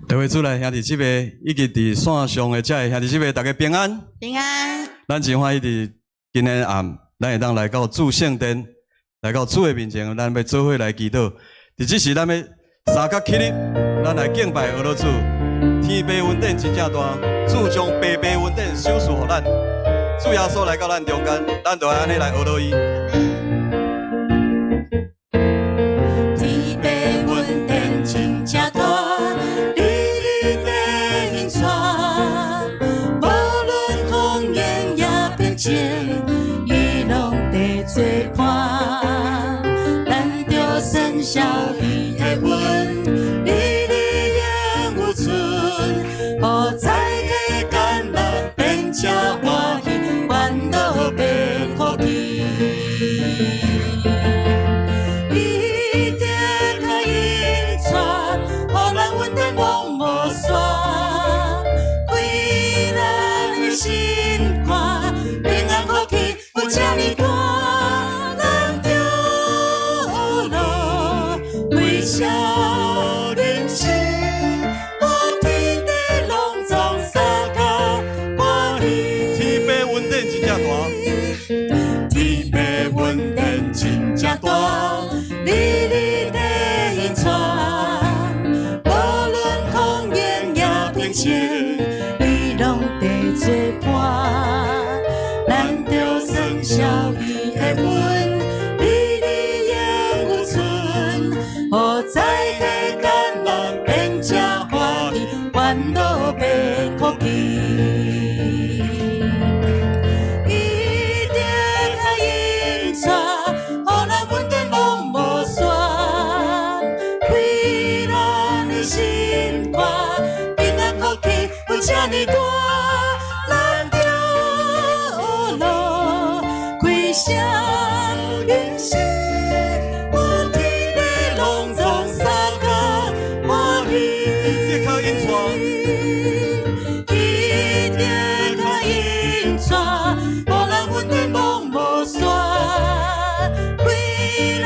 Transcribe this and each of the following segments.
各位主内兄弟姊妹，以及伫线上的遮个兄弟姊妹，大家平安。平安。咱真欢喜伫今天暗，咱会当来到主圣殿，来到主的面前，咱要做伙来祈祷。伫即时，咱要三角起立，咱来敬拜俄罗斯。天父恩典真正大，主将白白恩典赏赐予咱。主耶稣来到咱中间，咱就安尼来俄罗伊。天父恩典真正大。 伊拢在做伴，咱着生效伊的恩，你力量有存，好在地甘乐变成欢喜，烦恼变可喜。伊定甲引传，互咱稳定往无山，归咱的心肝。 有这呢大，咱着路微笑人生，好天地拢总相加欢喜。天父恩典真正大，天父恩典真正大，你里地引传，无论风言也平静，你拢在做伴。 小伊的恩，你力量有存，好在地甘乐变成欢喜，烦恼变可喜。伊定甲引传，互咱稳定往无山，开咱的心肝，平安可喜有这呢大。 向人生，我天地拢总相加欢喜。这颗引传，伊定甲引传，互咱稳定往无山，开咱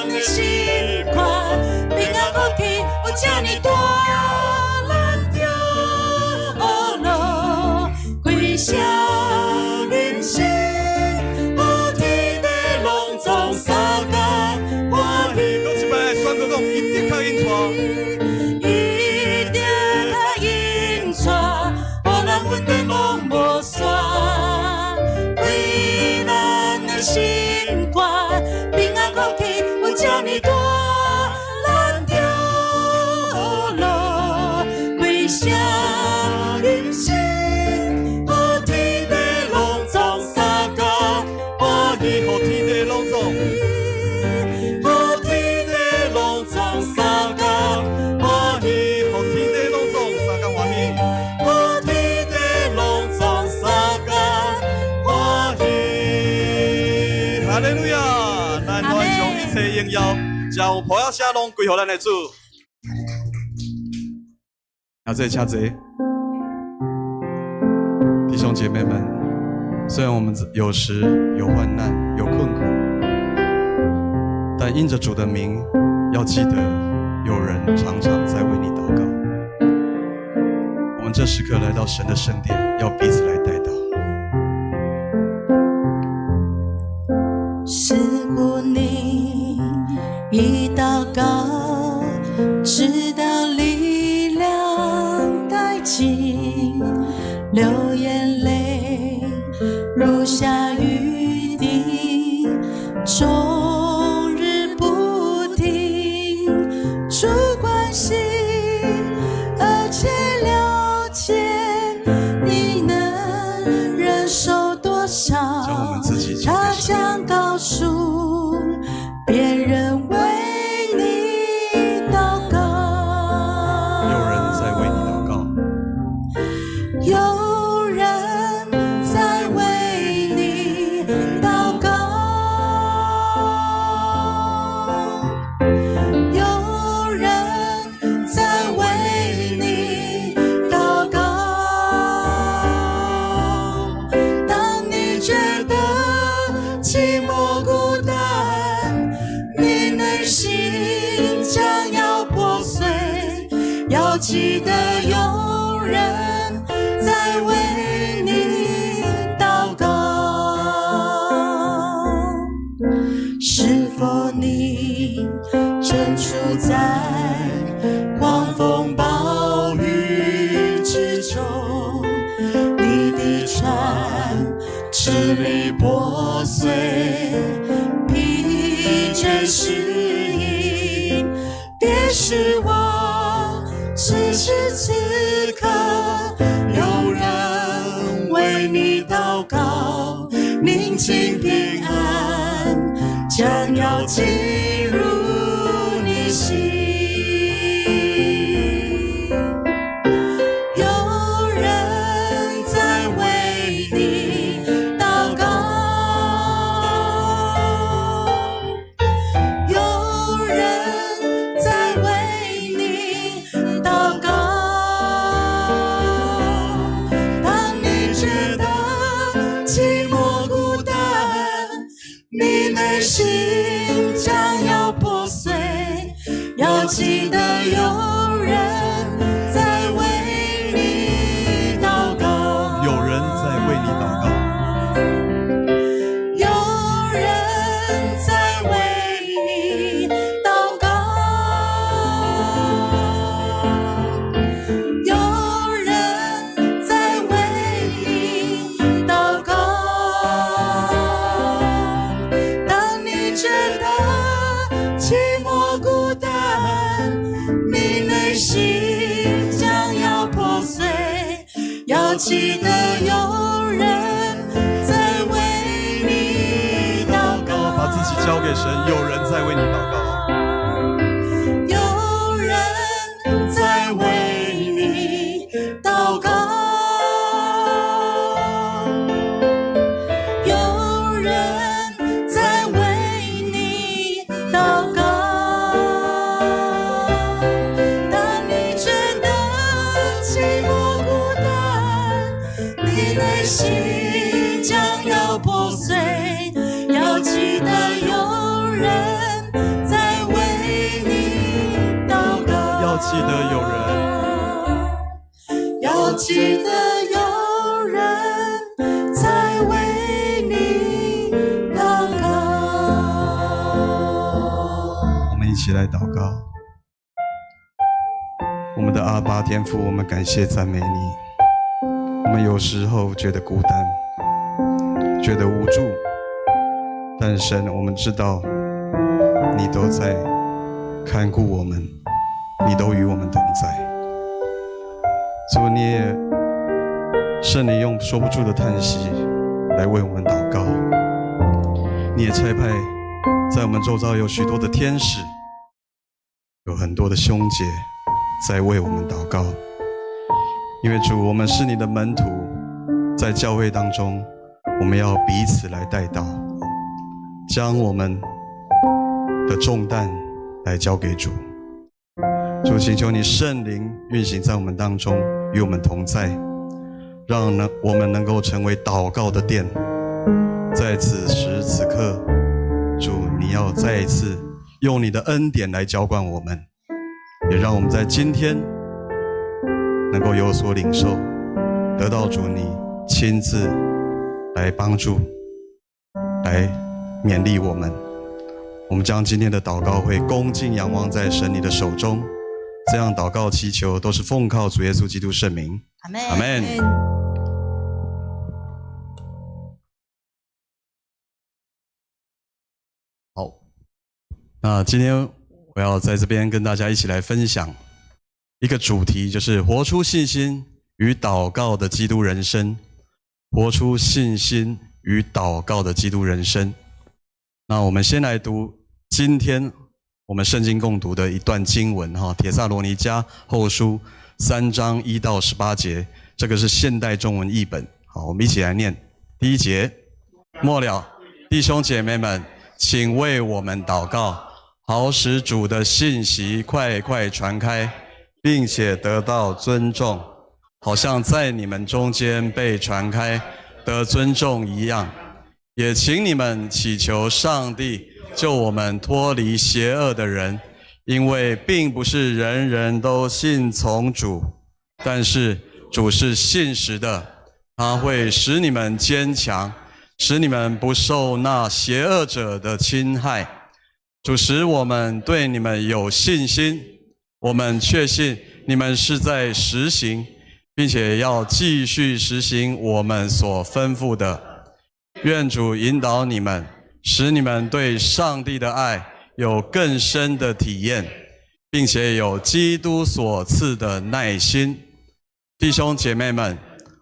的心肝，平安可喜有这呢大，咱着路归向人生。 一定甲引传，互咱稳定往无山，开咱的心肝，平安可喜有这呢大，咱着路归向人生，好天地拢总相加欢喜，好天地拢总。 哈利路亚！咱来将一切荣耀、将普亚声拢归乎咱的主。请坐，弟兄姐妹们，虽然我们有时有患难、有困苦，但因着主的名，要记得有人常常在为你祷告。我们这时刻来到神的圣殿，要彼此来代祷。 似乎你一祷告，直到力量殆尽，流眼泪如下雨滴，终日不停。主关心，而且了解你能忍受多少。他将告诉别人为你祷告，有人在为你祷告，有人在为你祷告，有人在为你祷告。当你觉得寂寞孤单，你内心将要破碎，要记记得有人在为你祷告。是否你正处在狂风暴雨之中？你的船支离破碎，疲倦失意，别失望，此时此刻有人为你祷告，宁静平安将要进入你心。有人在为你祷告，有人在为你祷告。当你觉得寂寞孤单，你内心将要破碎，要记得有人在为你祷告。有人在为你祷告。有人在为你祷告。有人在为你祷告。当你觉得寂寞孤单，你内心将要破碎，要记得有人在为你祷告。把自己交给神，有人在为你祷告。有人在为你祷告。有人在为你祷告。当你觉得寂寞孤单，你内心将要破碎，要记得有人在为你祷告。要记得有人。要记得有人在为你祷告。我们一起来祷告。我们的阿爸天父，我们感谢赞美你。我们有时候觉得孤单，觉得无助，但神，我们知道你都在看顾我们，你都与我们同在。主，你也圣灵用说不出的叹息来为我们祷告。你也差派在我们周遭有许多的天使，有很多的兄姐在为我们祷告。因为主，我们是你的门徒，在教会当中，我们要彼此来代祷，将我们的重担来交给主。主，请求你圣灵运行在我们当中，与我们同在，让我们能够成为祷告的殿。在此时此刻，主，你要再一次用你的恩典来浇灌我们，也让我们在今天能够有所领受，得到主你亲自来帮助，来勉励我们。我们将今天的祷告会恭敬仰望在神你的手中，这样祷告祈求都是奉靠主耶稣基督圣名。阿们。阿们。好，那今天我要在这边跟大家一起来分享一个主题，就是活出信心与祷告的基督人生。活出信心与祷告的基督人生。那我们先来读今天我们圣经共读的一段经文，帖撒罗尼迦后书3章1到18节，这个是现代中文译本。好，我们一起来念。第一节，末了，弟兄姐妹们，请为我们祷告，好使主的信息快快传开，并且得到尊重，好像在你们中间被传开得尊重一样。也请你们祈求上帝救我们脱离邪恶的人，因为并不是人人都信从主，但是主是信实的，他会使你们坚强，使你们不受那邪恶者的侵害。主使我们对你们有信心，我们确信你们是在实行，并且要继续实行我们所吩咐的。愿主引导你们，使你们对上帝的爱有更深的体验，并且有基督所赐的耐心。弟兄姐妹们，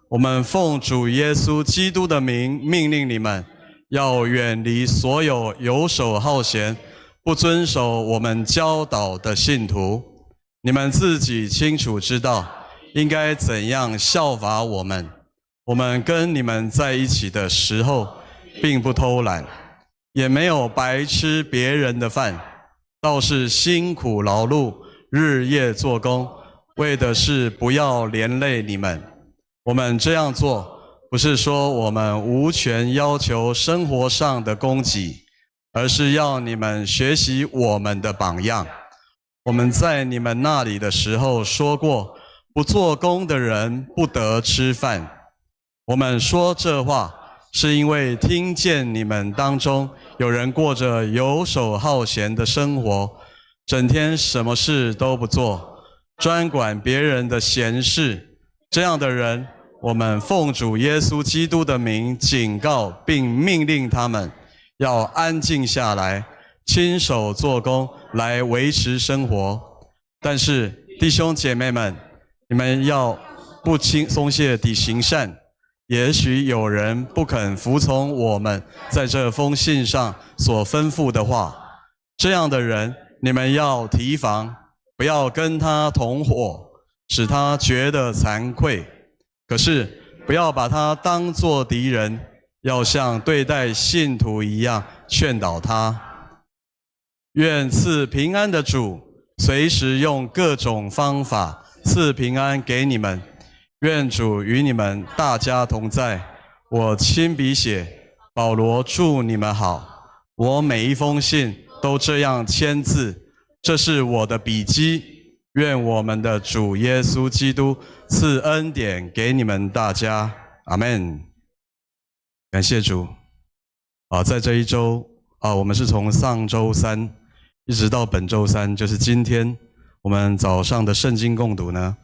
我们奉主耶稣基督的名命令你们，要远离所有游手好闲、不遵守我们教导的信徒。你们自己清楚知道应该怎样效法我们。我们跟你们在一起的时候，并不偷懒，也没有白吃别人的饭，倒是辛苦劳碌，日夜做工，为的是不要连累你们。我们这样做，不是说我们无权要求生活上的供给，而是要你们学习我们的榜样。我们在你们那里的时候说过，不做工的人不得吃饭。我们说这话，是因为听见你们当中有人过着游手好闲的生活，整天什么事都不做，专管别人的闲事。这样的人，我们奉主耶稣基督的名警告并命令他们，要安静下来，亲手做工来维持生活。但是弟兄姐妹们，你们要不松懈地行善。也许有人不肯服从我们在这封信上所吩咐的话，这样的人你们要提防，不要跟他同伙，使他觉得惭愧。可是不要把他当作敌人，要像对待信徒一样劝导他。愿赐平安的主随时用各种方法赐平安给你们。愿主与你们大家同在。我亲笔写，保罗祝你们好。我每一封信都这样签字，这是我的笔迹。愿我们的主耶稣基督赐恩典给你们大家。阿们。感谢主。在这一周我们是从上周三一直到本周三，就是今天我们早上的圣经共读呢，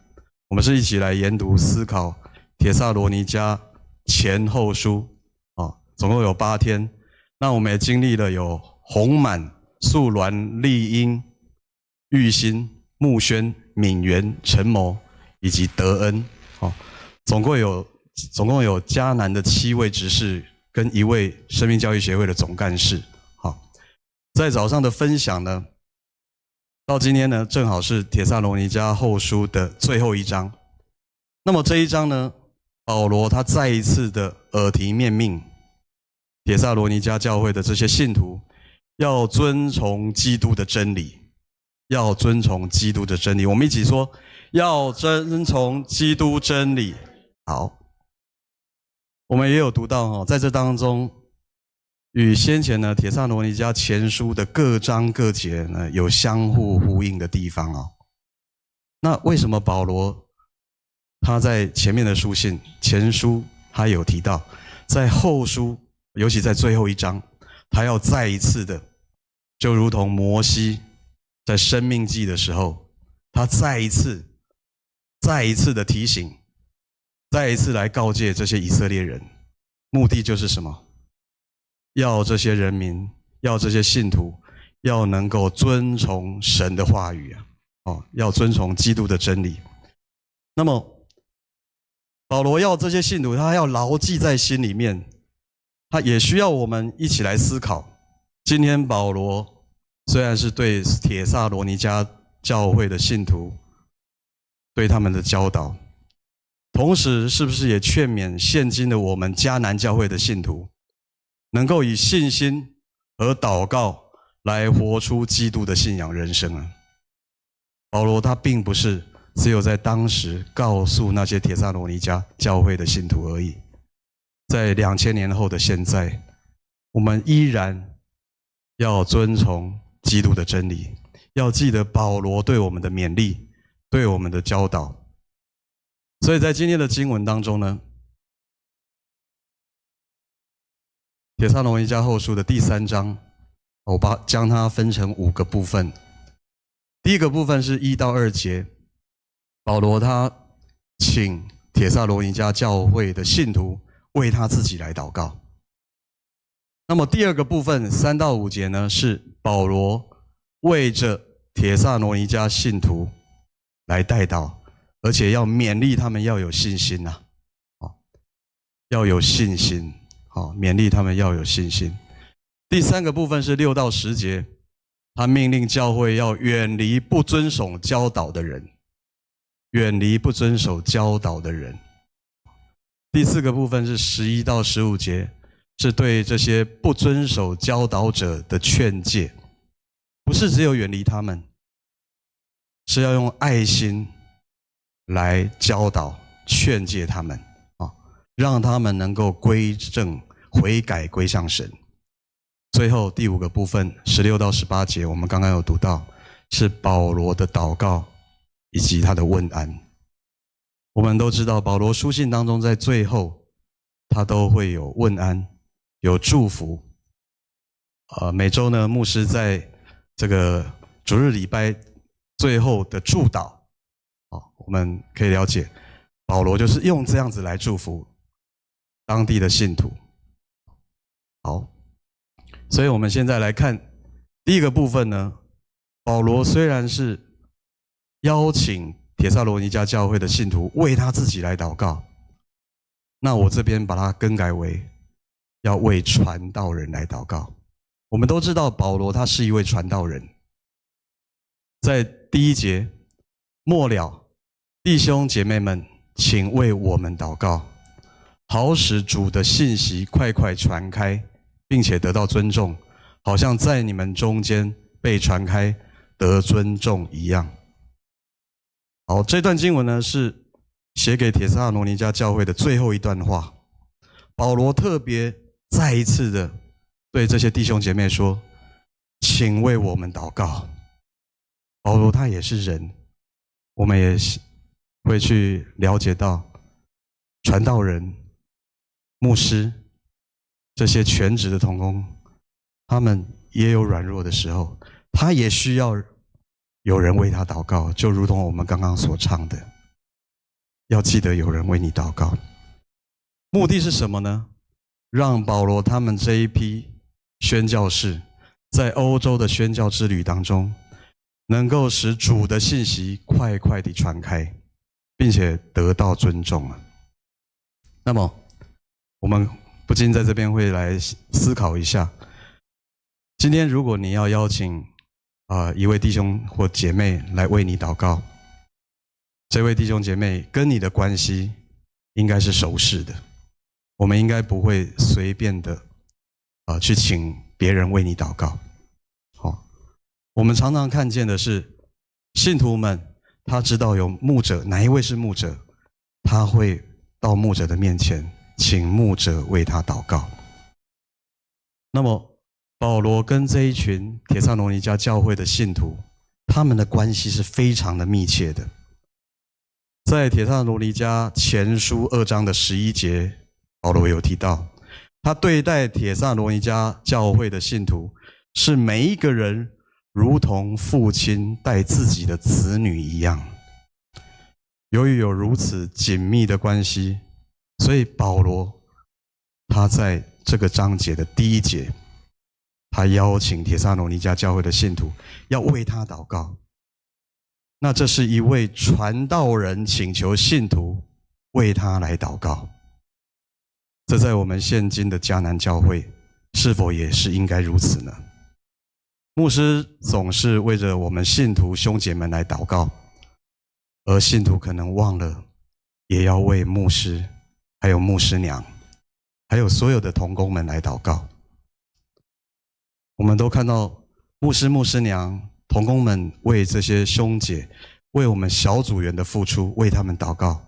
我们是一起来研读思考帖撒罗尼迦前后书总共有8天。那我们也经历了有洪满、素鸾、丽英、玉心、木轩、敏元、陈谋以及德恩总共有迦南的7位执事跟1位生命教育协会的总干事。在早上的分享呢，到今天呢，正好是帖撒罗尼迦后书的最后一章。那么这一章呢，保罗他再一次的耳提面命帖撒罗尼迦教会的这些信徒，要遵从基督的真理，要遵从基督的真理。我们一起说，要遵从基督真理。好，我们也有读到在这当中，与先前呢帖撒罗尼迦前书的各章各节呢有相互呼应的地方那为什么保罗他在前面的书信前书他有提到，在后书尤其在最后一章，他要再一次的，就如同摩西在申命记的时候，他再一次的提醒，再一次来告诫这些以色列人，目的就是什么？要这些人民，要这些信徒，要能够遵从神的话语要遵从基督的真理。那么保罗要这些信徒，他要牢记在心里面，他也需要我们一起来思考。今天保罗虽然是对帖撒罗尼迦教会的信徒对他们的教导，同时是不是也劝勉现今的我们迦南教会的信徒，能够以信心和祷告来活出基督的信仰人生保罗他并不是只有在当时告诉那些帖撒罗尼迦教会的信徒而已，在2000年后的现在，我们依然要遵从基督的真理，要记得保罗对我们的勉励，对我们的教导。所以在今天的经文当中呢，帖撒罗尼迦后书的第3章，我将它分成5个部分。第一个部分是1到2节，保罗他请帖撒罗尼迦教会的信徒为他自己来祷告。那么第二个部分3到5节呢，是保罗为着帖撒罗尼迦信徒来代祷，而且要勉励他们要有信心啊，要有信心，勉励他们要有信心。第3个部分是6到10节，他命令教会要远离不遵守教导的人，远离不遵守教导的人。第4个部分是11到15节，是对这些不遵守教导者的劝诫，不是只有远离他们，是要用爱心来教导劝诫他们，让他们能够归正悔改归向神。最后第5个部分16到18节，我们刚刚有读到，是保罗的祷告以及他的问安。我们都知道保罗书信当中在最后他都会有问安，有祝福。每周呢，牧师在这个主日礼拜最后的祝祷，我们可以了解保罗就是用这样子来祝福当地的信徒。好，所以我们现在来看第一个部分呢，保罗虽然是邀请帖撒罗尼迦教会的信徒为他自己来祷告，那我这边把它更改为要为传道人来祷告。我们都知道保罗他是一位传道人，在第1节末了，弟兄姐妹们，请为我们祷告，好使主的信息快快传开，并且得到尊重，好像在你们中间被传开得尊重一样。好，这段经文呢是写给帖撒罗尼迦教会的最后一段话。保罗特别再一次的对这些弟兄姐妹说，请为我们祷告。保罗他也是人，我们也会去了解到传道人、牧师这些全职的同工，他们也有软弱的时候，他也需要有人为他祷告，就如同我们刚刚所唱的，要记得有人为你祷告。目的是什么呢？让保罗他们这一批宣教士在欧洲的宣教之旅当中，能够使主的信息快快地传开，并且得到尊重了。那么我们不禁在这边会来思考一下，今天如果你要邀请一位弟兄或姐妹来为你祷告，这位弟兄姐妹跟你的关系应该是熟识的，我们应该不会随便的去请别人为你祷告。我们常常看见的是信徒们，他知道有牧者，哪一位是牧者，他会到牧者的面前，请牧者为他祷告。那么保罗跟这一群帖撒罗尼迦教会的信徒，他们的关系是非常的密切的。在帖撒罗尼迦前书2章的11节，保罗有提到，他对待帖撒罗尼迦教会的信徒，是每一个人如同父亲待自己的子女一样。由于有如此紧密的关系，所以保罗他在这个章节的第1节，他邀请帖撒罗尼迦教会的信徒要为他祷告。那这是一位传道人请求信徒为他来祷告，这在我们现今的迦南教会是否也是应该如此呢？牧师总是为着我们信徒兄姐们来祷告，而信徒可能忘了也要为牧师还有牧师娘还有所有的同工们来祷告。我们都看到牧师牧师娘同工们为这些兄姐，为我们小组员的付出，为他们祷告，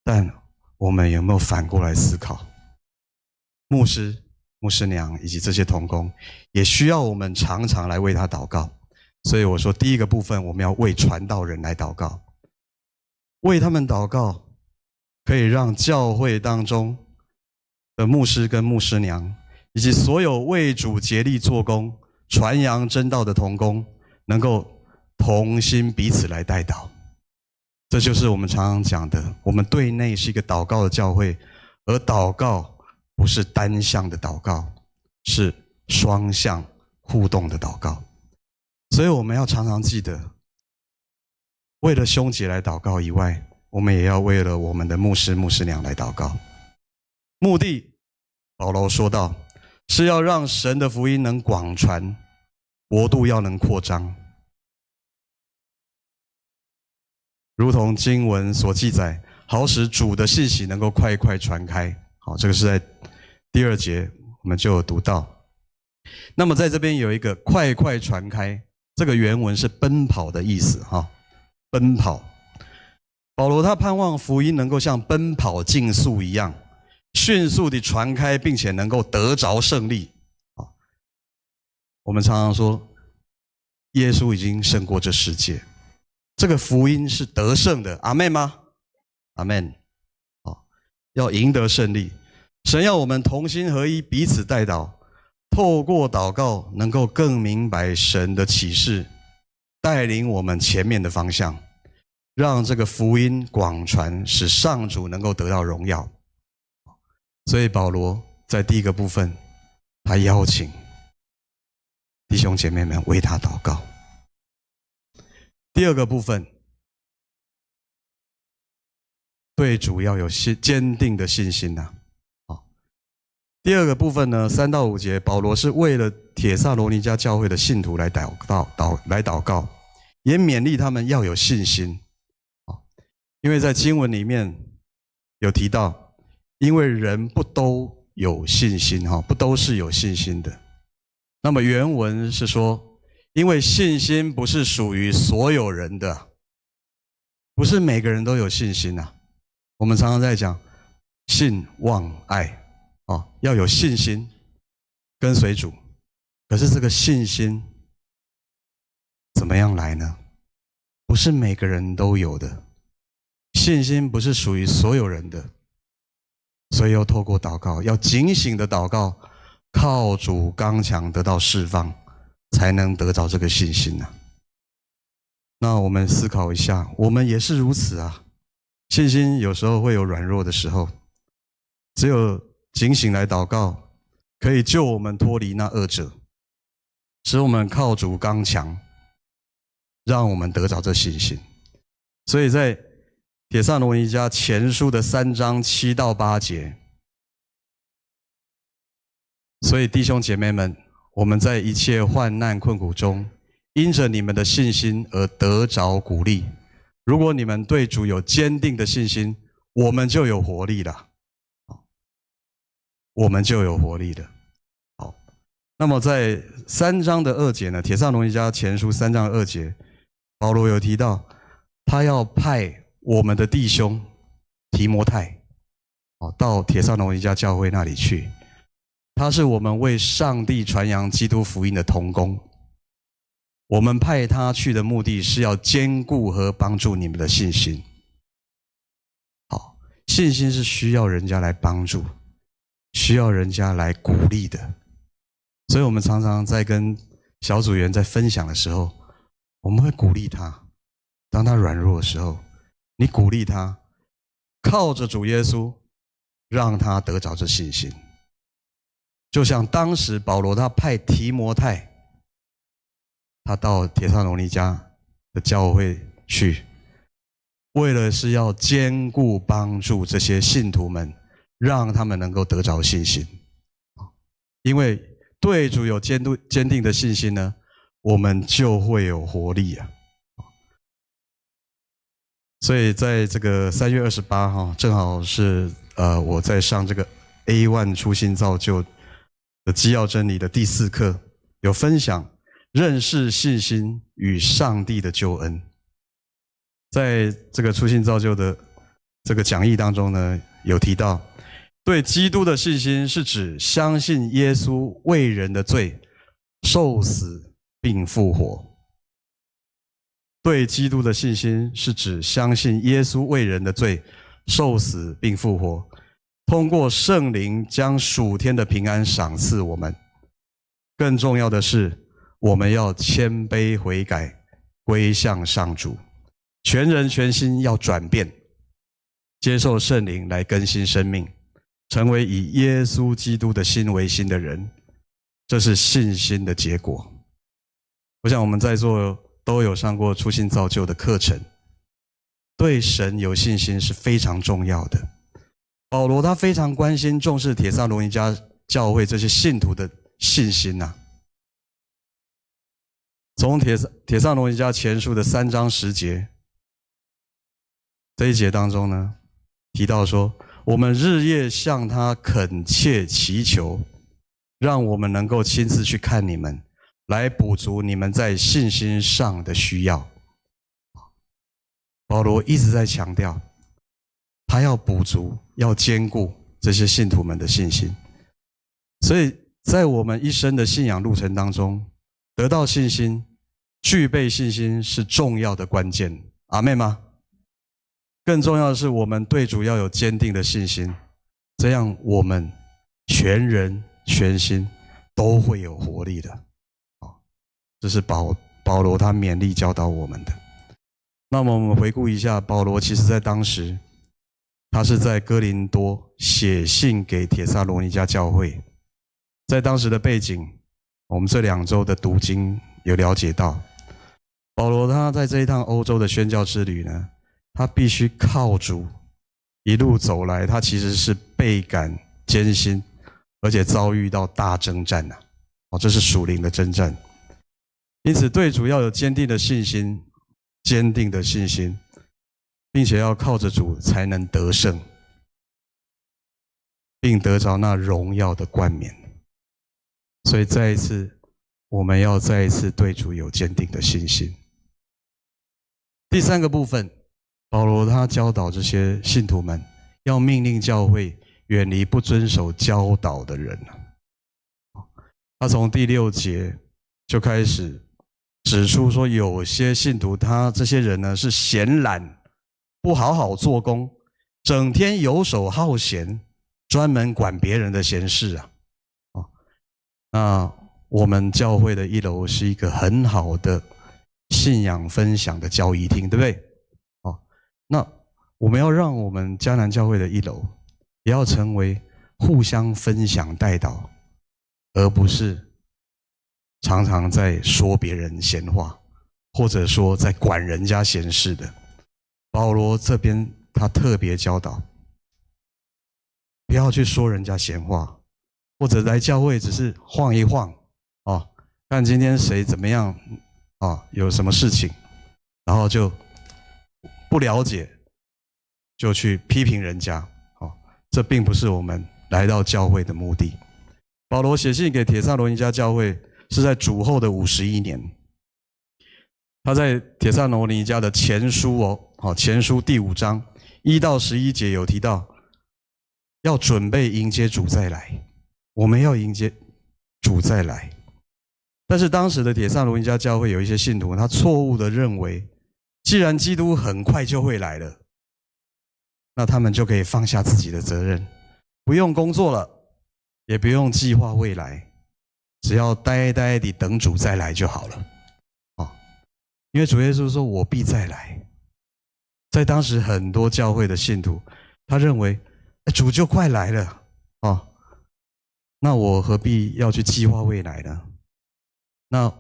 但我们有没有反过来思考，牧师牧师娘以及这些同工也需要我们常常来为他祷告，所以我说，第一个部分我们要为传道人来祷告，为他们祷告，可以让教会当中的牧师跟牧师娘，以及所有为主竭力做工、传扬真道的同工，能够同心彼此来代祷。这就是我们常常讲的，我们对内是一个祷告的教会，而祷告不是单向的祷告，是双向互动的祷告。所以我们要常常记得，为了兄姐来祷告以外，我们也要为了我们的牧师、牧师娘来祷告。目的，保罗说到，是要让神的福音能广传，国度要能扩张。如同经文所记载，好使主的信息能够快快传开。好，这个是在第2节我们就有读到。那么在这边有一个快快传开，这个原文是奔跑的意思哈，奔跑。保罗他盼望福音能够像奔跑竞速一样，迅速地传开，并且能够得着胜利。我们常常说，耶稣已经胜过这世界，这个福音是得胜的，阿们吗？阿们。要赢得胜利，神要我们同心合一，彼此代祷，透过祷告能够更明白神的启示，带领我们前面的方向，让这个福音广传，使上主能够得到荣耀。所以保罗在第一个部分，他邀请弟兄姐妹们为他祷告。第二个部分，对主要有坚定的信心呐。第二个部分呢，3到5节，保罗是为了帖撒罗尼迦教会的信徒来祷告，也勉励他们要有信心。因为在经文里面有提到，因为人不都有信心，不都是有信心的。那么原文是说，因为信心不是属于所有人的，不是每个人都有信心啊。我们常常在讲信望爱，要有信心跟随主。可是这个信心怎么样来呢？不是每个人都有的，信心不是属于所有人的，所以要透过祷告，要警醒的祷告，靠主刚强得到释放，才能得着这个信心啊。那我们思考一下，我们也是如此啊。信心有时候会有软弱的时候，只有警醒来祷告，可以救我们脱离那恶者，使我们靠主刚强，让我们得着这信心。所以在帖撒罗尼迦前书的3章7到8节，所以弟兄姐妹们，我们在一切患难困苦中，因着你们的信心而得着鼓励。如果你们对主有坚定的信心，我们就有活力了。我们就有活力了。好，那么在3章的2节呢，帖撒罗尼迦前书3章2节，保罗有提到，他要派我们的弟兄提摩太到帖撒罗尼迦教会那里去，他是我们为上帝传扬基督福音的同工。我们派他去的目的是要坚固和帮助你们的信心。好，信心是需要人家来帮助，需要人家来鼓励的。所以我们常常在跟小组员在分享的时候，我们会鼓励他。当他软弱的时候，你鼓励他，靠着主耶稣，让他得着这信心。就像当时保罗他派提摩太，他到帖撒罗尼迦的教会去，为了是要坚固帮助这些信徒们，让他们能够得着信心。因为对主有坚定的信心呢，我们就会有活力啊。所以在这个3月28号，正好是我在上这个 A1 初心造就的基要真理的第4课，有分享认识信心与上帝的救恩。在这个初心造就的这个讲义当中呢，有提到，对基督的信心是指相信耶稣为人的罪受死并复活，对基督的信心是指相信耶稣为人的罪受死并复活，通过圣灵将属天的平安赏赐我们。更重要的是，我们要谦卑悔改，归向上主，全人全心要转变，接受圣灵来更新生命，成为以耶稣基督的心为心的人。这是信心的结果。我想我们在座都有上过初心造就的课程，对神有信心是非常重要的。保罗他非常关心重视帖撒罗尼迦教会这些信徒的信心啊。从帖撒罗尼迦前书的3章10节这一节当中呢，提到说，我们日夜向他恳切祈求，让我们能够亲自去看你们，来补足你们在信心上的需要。保罗一直在强调，他要补足，要兼顾这些信徒们的信心。所以在我们一生的信仰路程当中，得到信心、具备信心是重要的关键。阿们吗？更重要的是，我们对主要有坚定的信心，这样我们全人全心都会有活力的。这是保罗他勉励教导我们的。那么我们回顾一下，保罗其实在当时，他是在哥林多写信给帖撒罗尼迦教会。在当时的背景，我们这2周的读经有了解到，保罗他在这一趟欧洲的宣教之旅呢，他必须靠主一路走来，他其实是倍感艰辛，而且遭遇到大征战呐。这是属灵的征战。因此对主要有坚定的信心，并且要靠着主才能得胜，并得着那荣耀的冠冕。所以我们要再一次对主有坚定的信心。第3个部分，保罗他教导这些信徒们，要命令教会远离不遵守教导的人。他从第6节就开始指出说，有些信徒他这些人呢是闲懒，不好好做工，整天游手好闲，专门管别人的闲事啊。那我们教会的1楼是一个很好的信仰分享的交易厅，对不对？那我们要让我们迦南教会的1楼也要成为互相分享代祷，而不是常常在说别人闲话，或者说在管人家闲事的。保罗这边他特别教导，不要去说人家闲话，或者来教会只是晃一晃看今天谁怎么样有什么事情，然后就不了解就去批评人家这并不是我们来到教会的目的。保罗写信给帖撒罗尼迦教会是在主后的51年，他在帖撒罗尼迦的前书前书第5章1到11节有提到，要准备迎接主再来，我们要迎接主再来。但是当时的帖撒罗尼迦教会有一些信徒，他错误的认为，既然基督很快就会来了，那他们就可以放下自己的责任，不用工作了，也不用计划未来，只要呆呆地等主再来就好了。因为主耶稣说我必再来。在当时很多教会的信徒，他认为主就快来了那我何必要去计划未来呢？那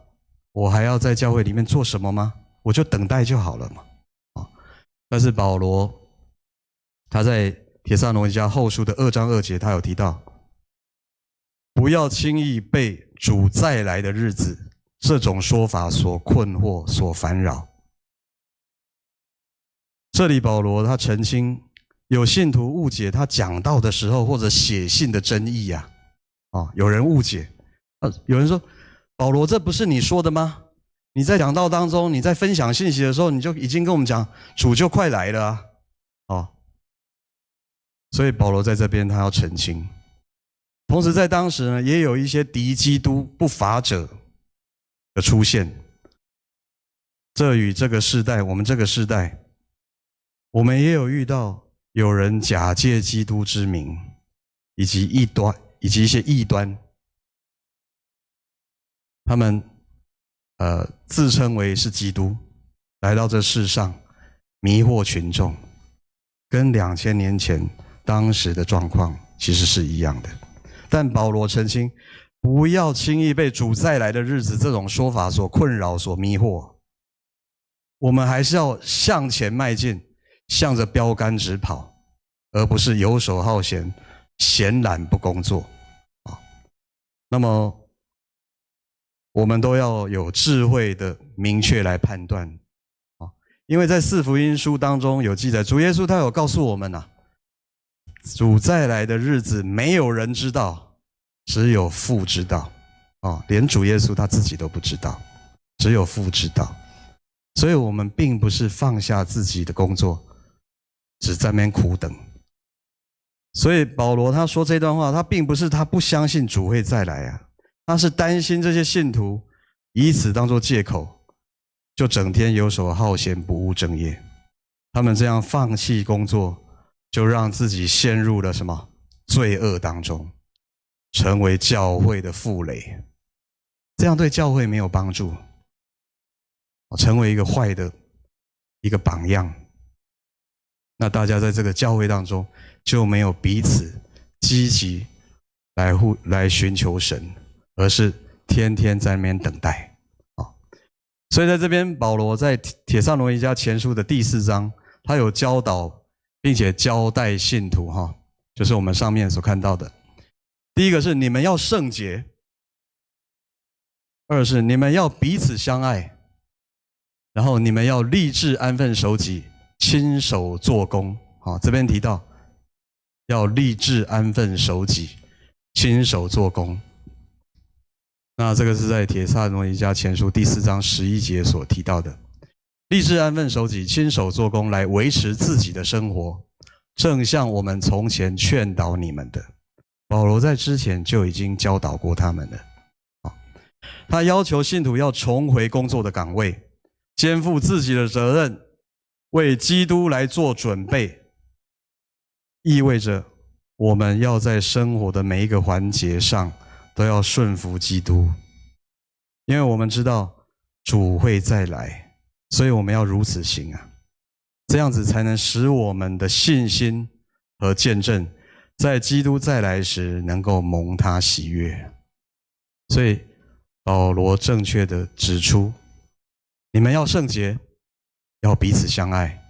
我还要在教会里面做什么吗？我就等待就好了嘛。但是保罗他在帖撒罗尼迦后书的2章2节，他有提到，不要轻易被主再来的日子这种说法所困惑、所烦扰。这里保罗他澄清，有信徒误解他讲道的时候或者写信的真意有人误解有人说，保罗这不是你说的吗？你在讲道当中，你在分享信息的时候，你就已经跟我们讲主就快来了所以保罗在这边他要澄清。同时在当时呢，也有一些敌基督不法者的出现，这与这个世代，我们这个世代，我们也有遇到有人假借基督之名，以及一些异端，他们自称为是基督，来到这世上迷惑群众，跟2000年前当时的状况其实是一样的。但保罗澄清，不要轻易被主再来的日子这种说法所困扰、所迷惑。我们还是要向前迈进，向着标杆直跑，而不是游手好闲、闲懒不工作。那么我们都要有智慧的明确来判断。因为在4福音书当中有记载，主耶稣他有告诉我们主再来的日子没有人知道，只有父知道。连主耶稣他自己都不知道，只有父知道。所以我们并不是放下自己的工作，只在那边苦等。所以保罗他说这段话，他并不是他不相信主会再来他是担心这些信徒以此当作借口，就整天游手好闲，不务正业。他们这样放弃工作，就让自己陷入了什么罪恶当中，成为教会的负累，这样对教会没有帮助，成为一个坏的一个榜样。那大家在这个教会当中就没有彼此积极来寻求神，而是天天在那边等待。所以在这边保罗在帖撒罗尼迦前书的第4章，他有教导并且交代信徒就是我们上面所看到的。第一个是你们要圣洁，二是你们要彼此相爱，然后你们要立志安分守己，亲手做工。这边提到要立志安分守己，亲手做工。那这个是在帖撒罗尼迦前书第4章11节所提到的，立志安分守己，亲手做工，来维持自己的生活，正像我们从前劝导你们的。保罗在之前就已经教导过他们了。他要求信徒要重回工作的岗位，肩负自己的责任，为基督来做准备，意味着我们要在生活的每一个环节上都要顺服基督，因为我们知道主会再来，所以我们要如此行这样子才能使我们的信心和见证在基督再来时能够蒙他喜悦。所以保罗正确的指出，你们要圣洁，要彼此相爱，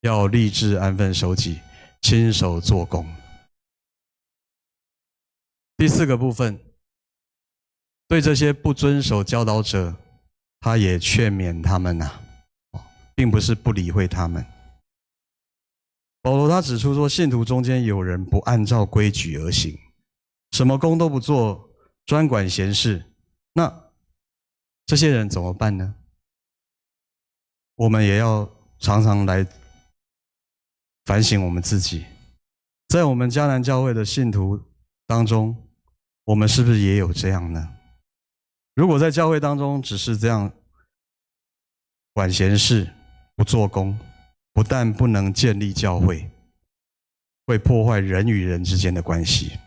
要立志安分守己，亲手做工。第4个部分，对这些不遵守教导者，他也劝勉他们并不是不理会他们。保罗他指出说，信徒中间有人不按照规矩而行，什么工都不做，专管闲事。那这些人怎么办呢？我们也要常常来反省我们自己，在我们迦南教会的信徒当中，我们是不是也有这样呢？如果在教会当中只是这样管闲事不做工，不但不能建立教会，会破坏人与人之间的关系。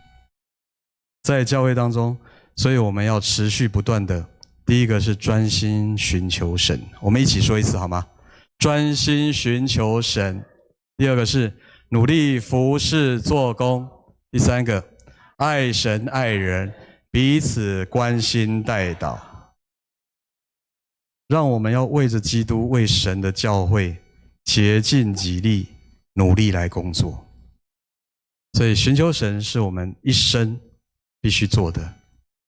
在教会当中，所以我们要持续不断的，第一个是专心寻求神，我们一起说一次好吗？专心寻求神。第二个是努力服事做工。第3个爱神爱人，彼此关心代祷。让我们要为着基督，为神的教会竭尽己力，努力来工作。所以寻求神是我们一生必须做的。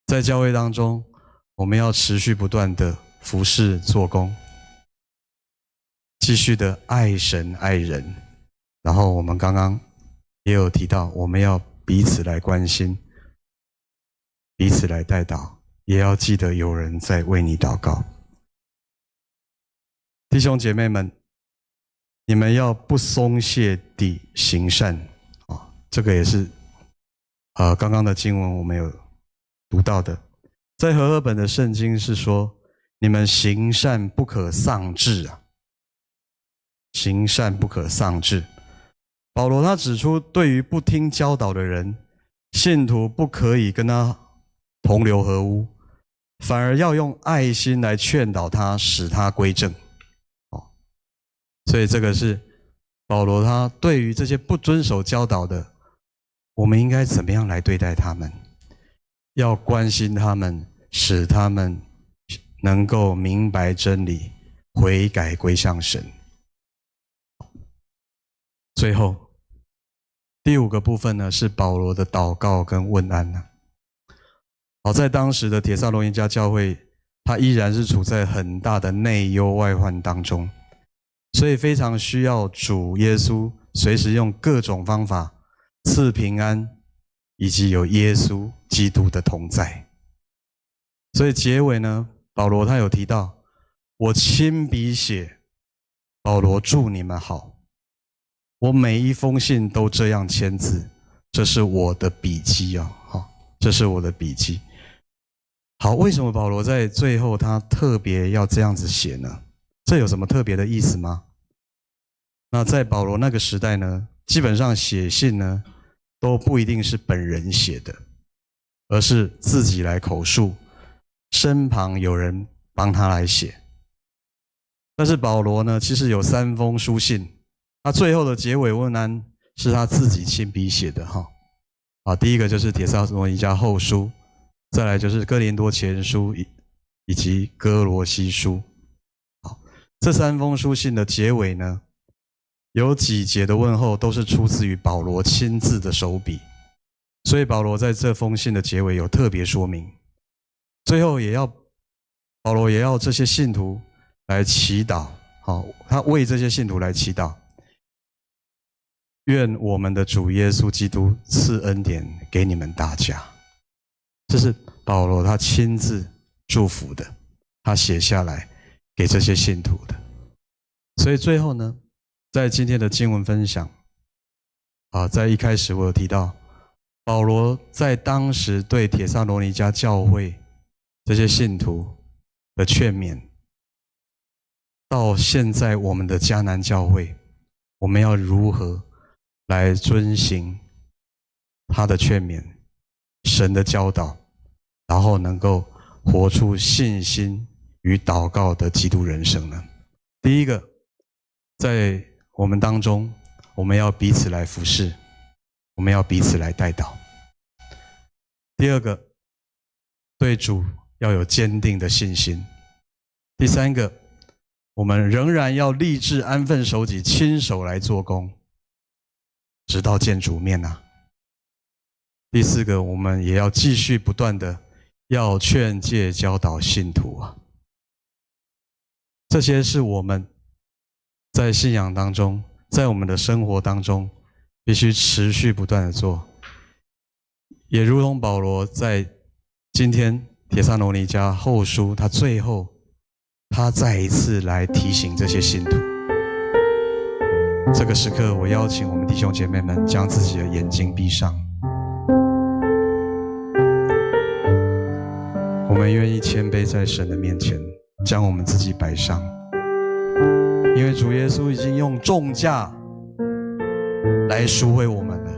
在教会当中，我们要持续不断的服事做工，继续的爱神爱人。然后我们刚刚也有提到，我们要彼此来关心，彼此来代祷，也要记得有人在为你祷告。弟兄姐妹们，你们要不松懈地行善这个也是刚刚的经文我们有读到的。在和合本的圣经是说，你们行善不可丧志啊，行善不可丧志。保罗他指出，对于不听教导的人，信徒不可以跟他同流合污，反而要用爱心来劝导他，使他归正。所以这个是保罗他对于这些不遵守教导的，我们应该怎么样来对待他们？要关心他们，使他们能够明白真理，悔改归向神。最后第5个部分呢，是保罗的祷告跟问安呢。好，在当时的帖撒罗尼迦教会，他依然是处在很大的内忧外患当中，所以非常需要主耶稣随时用各种方法赐平安，以及有耶稣基督的同在。所以结尾呢，保罗他有提到，我亲笔写，保罗祝你们好。我每一封信都这样签字，这是我的笔记啊，这是我的笔记。好，为什么保罗在最后他特别要这样子写呢？这有什么特别的意思吗？那在保罗那个时代呢，基本上写信呢都不一定是本人写的，而是自己来口述，身旁有人帮他来写。但是保罗呢，其实有3封书信，他最后的结尾问安是他自己亲笔写的哈。第一个就是帖撒罗尼迦后书，再来就是哥林多前书以及哥罗西书。好，这3封书信的结尾呢，有几节的问候都是出自于保罗亲自的手笔，所以保罗在这封信的结尾有特别说明。最后保罗也要这些信徒来祈祷，好，他为这些信徒来祈祷，愿我们的主耶稣基督赐恩典给你们大家。这是保罗他亲自祝福的，他写下来给这些信徒的。所以最后呢，在今天的经文分享在一开始我有提到，保罗在当时对帖撒罗尼迦教会这些信徒的劝勉，到现在我们的迦南教会，我们要如何来遵行他的劝勉，神的教导，然后能够活出信心与祷告的基督人生呢？第一个，在我们当中，我们要彼此来服侍，我们要彼此来代祷。第二个，对主要有坚定的信心。第3个，我们仍然要立志安分守己，亲手来做工，直到见主面啊。第4个，我们也要继续不断的要劝诫教导信徒啊。这些是我们在信仰当中，在我们的生活当中必须持续不断的做。也如同保罗在今天帖撒罗尼迦后书，他最后他再一次来提醒这些信徒。这个时刻，我邀请我们弟兄姐妹们将自己的眼睛闭上，我们愿意谦卑在神的面前，将我们自己摆上，因为主耶稣已经用重价来赎回我们了。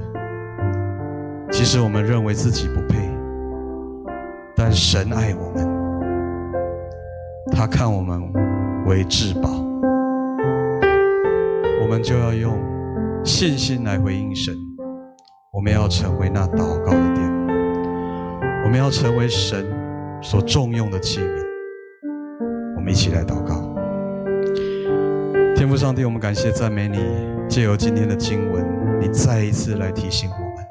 即使我们认为自己不配，但神爱我们，他看我们为至宝，我们就要用信心来回应神。我们要成为那祷告的殿，我们要成为神所重用的器皿。我们一起来祷告。天父上帝，我们感谢赞美你，借由今天的经文，你再一次来提醒我们，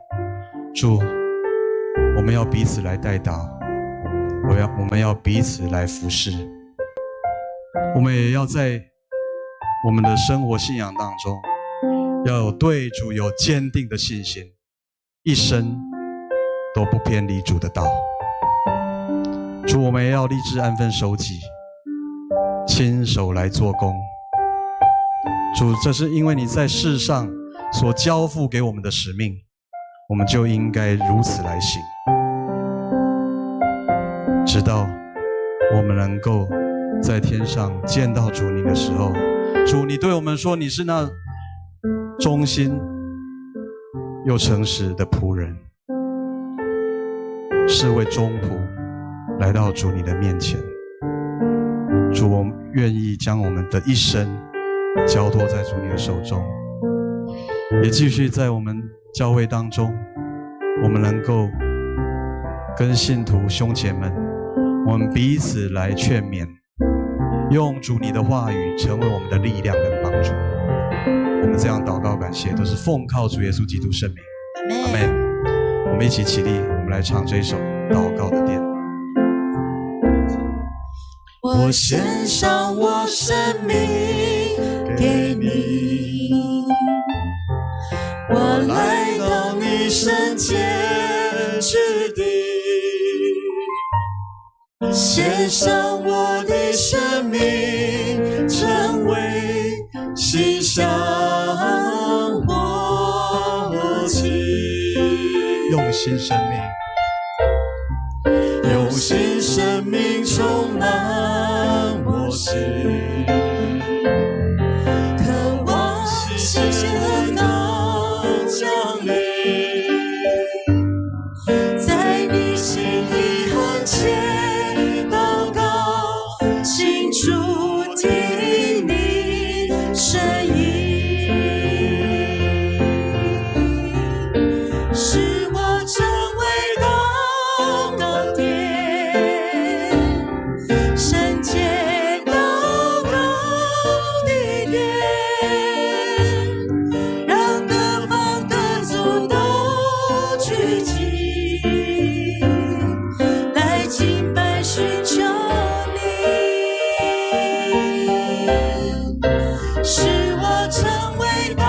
主，我们要彼此来代祷，我们要彼此来服侍，我们也要在我们的生活信仰当中，要有对主有坚定的信心，一生都不偏离主的道。主，我们也要立志安分守己，亲手来做工。主，这是因为你在世上所交付给我们的使命，我们就应该如此来行，直到我们能够在天上见到主你的时候，主你对我们说，你是那忠心又诚实的仆人，是为忠仆来到主你的面前。主，我们愿意将我们的一生交托在主你的手中，也继续在我们教会当中，我们能够跟信徒兄姐们，我们彼此来劝勉，用主你的话语成为我们的力量跟帮助。我们这样祷告感谢，都是奉靠主耶稣基督圣名。阿们。我们一起起立，我们来唱这一首祷告的殿。我献上我生命给你，我来到你圣洁之地，献上我的生命，成为馨香火祭。用新生命，用新生命充满我心，渴望新鲜的高降临，在你心意横切祷告，清楚听你声音，使我成为祷告殿，圣洁祷告的殿，让各方各族都聚集，来敬拜寻求你，使我成为祷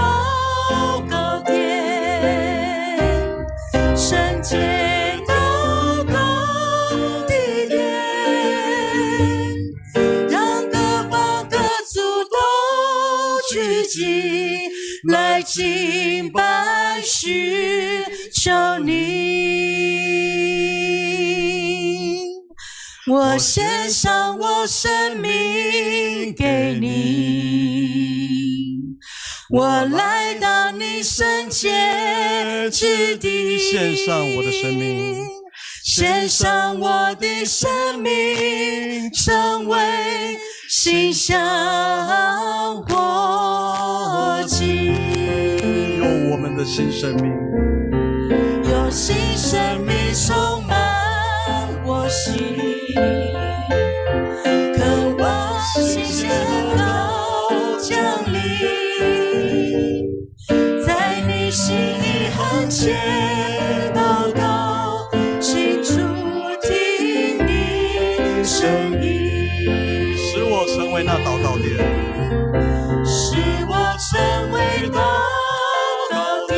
告殿，圣洁祷告的殿，让各方各族都聚集，来敬拜寻求你。我献上我生命给你，我来到你圣洁之地，献上我的生命，献上我的生命，成为馨香火祭。用我们的新生命，用新生命充满我心，渴望新鲜的高降临，在你心意横切祷告，清楚听你声音，使我成为那祷告殿，使我成为祷告殿，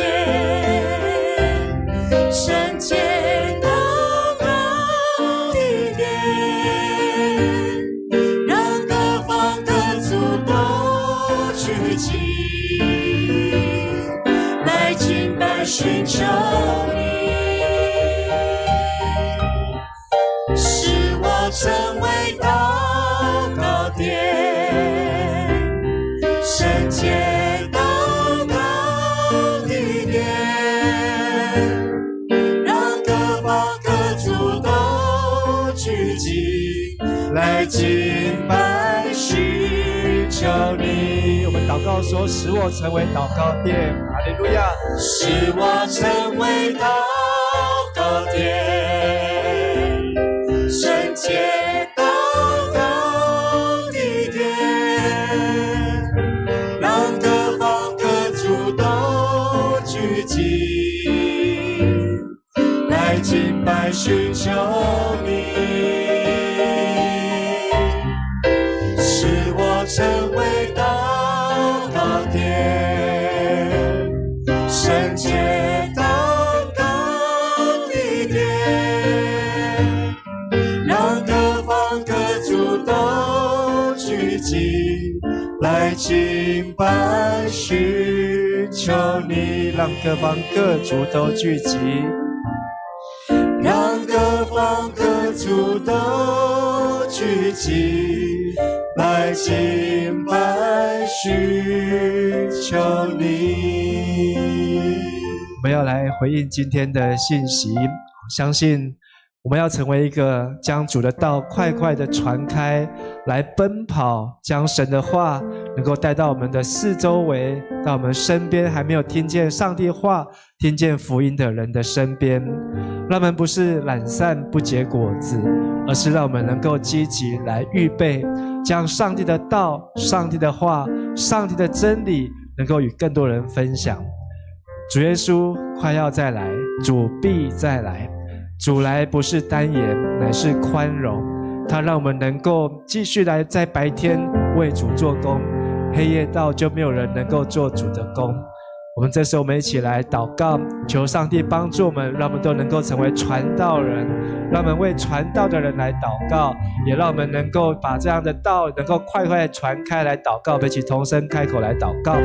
圣洁祷告的殿，让各方各族都聚集，来敬拜寻求你，使我成为祷告殿，圣洁祷告的殿，让各方各族都聚集，来敬拜寻求你。我们祷告说：使我成为祷告殿，哈利路亚！使我成为祷告殿，圣洁祷告的殿，让各方各族都聚集，来敬拜寻求你，使我成为祷告殿，圣洁祷告的殿，让各方各族都聚集，来敬拜寻求你，让各方各族都聚集，让各方各族都聚集，来敬拜寻求你。我们要来回应今天的信息，相信我们要成为一个将主的道快快的传开，来奔跑，将神的话能够带到我们的四周围，到我们身边还没有听见上帝话、听见福音的人的身边。让我们不是懒散不结果子，而是让我们能够积极来预备，将上帝的道、上帝的话、上帝的真理能够与更多人分享。主耶稣快要再来，主必再来。主来不是单言，乃是宽容，他让我们能够继续来在白天为主做工，黑夜到就没有人能够做主的工。我们这时候我们一起来祷告，求上帝帮助我们，让我们都能够成为传道人，让我们为传道的人来祷告，也让我们能够把这样的道能够快快传开来祷告，一起同声开口来祷告。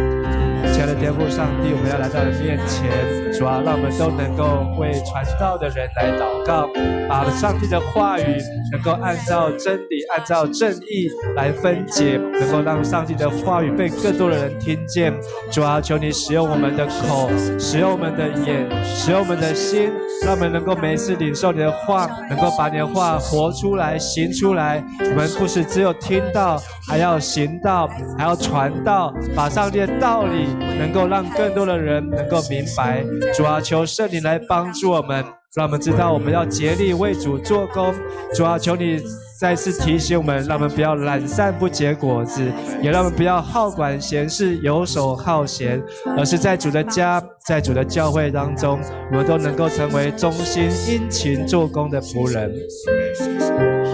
亲爱的天父上帝，我们要来到你面前，主啊，让我们都能够为传道的人来祷告，把上帝的话语能够按照真理、按照正义来分解，能够让上帝的话语被更多的人听见。主啊，求你使用我们的口，使用我们的眼，使用我们的心，让我们能够每一次领受你的话，能够把你的话活出来、行出来。我们不是只有听到，还要行道，还要传道，把上帝的道理能够让更多的人能够明白。主啊，求圣灵来帮助我们，让我们知道我们要竭力为主做工。主啊，求你再次提醒我们，让我们不要懒散不结果子，也让我们不要好管闲事、游手好闲，而是在主的家、在主的教会当中，我们都能够成为忠心殷勤做工的仆人。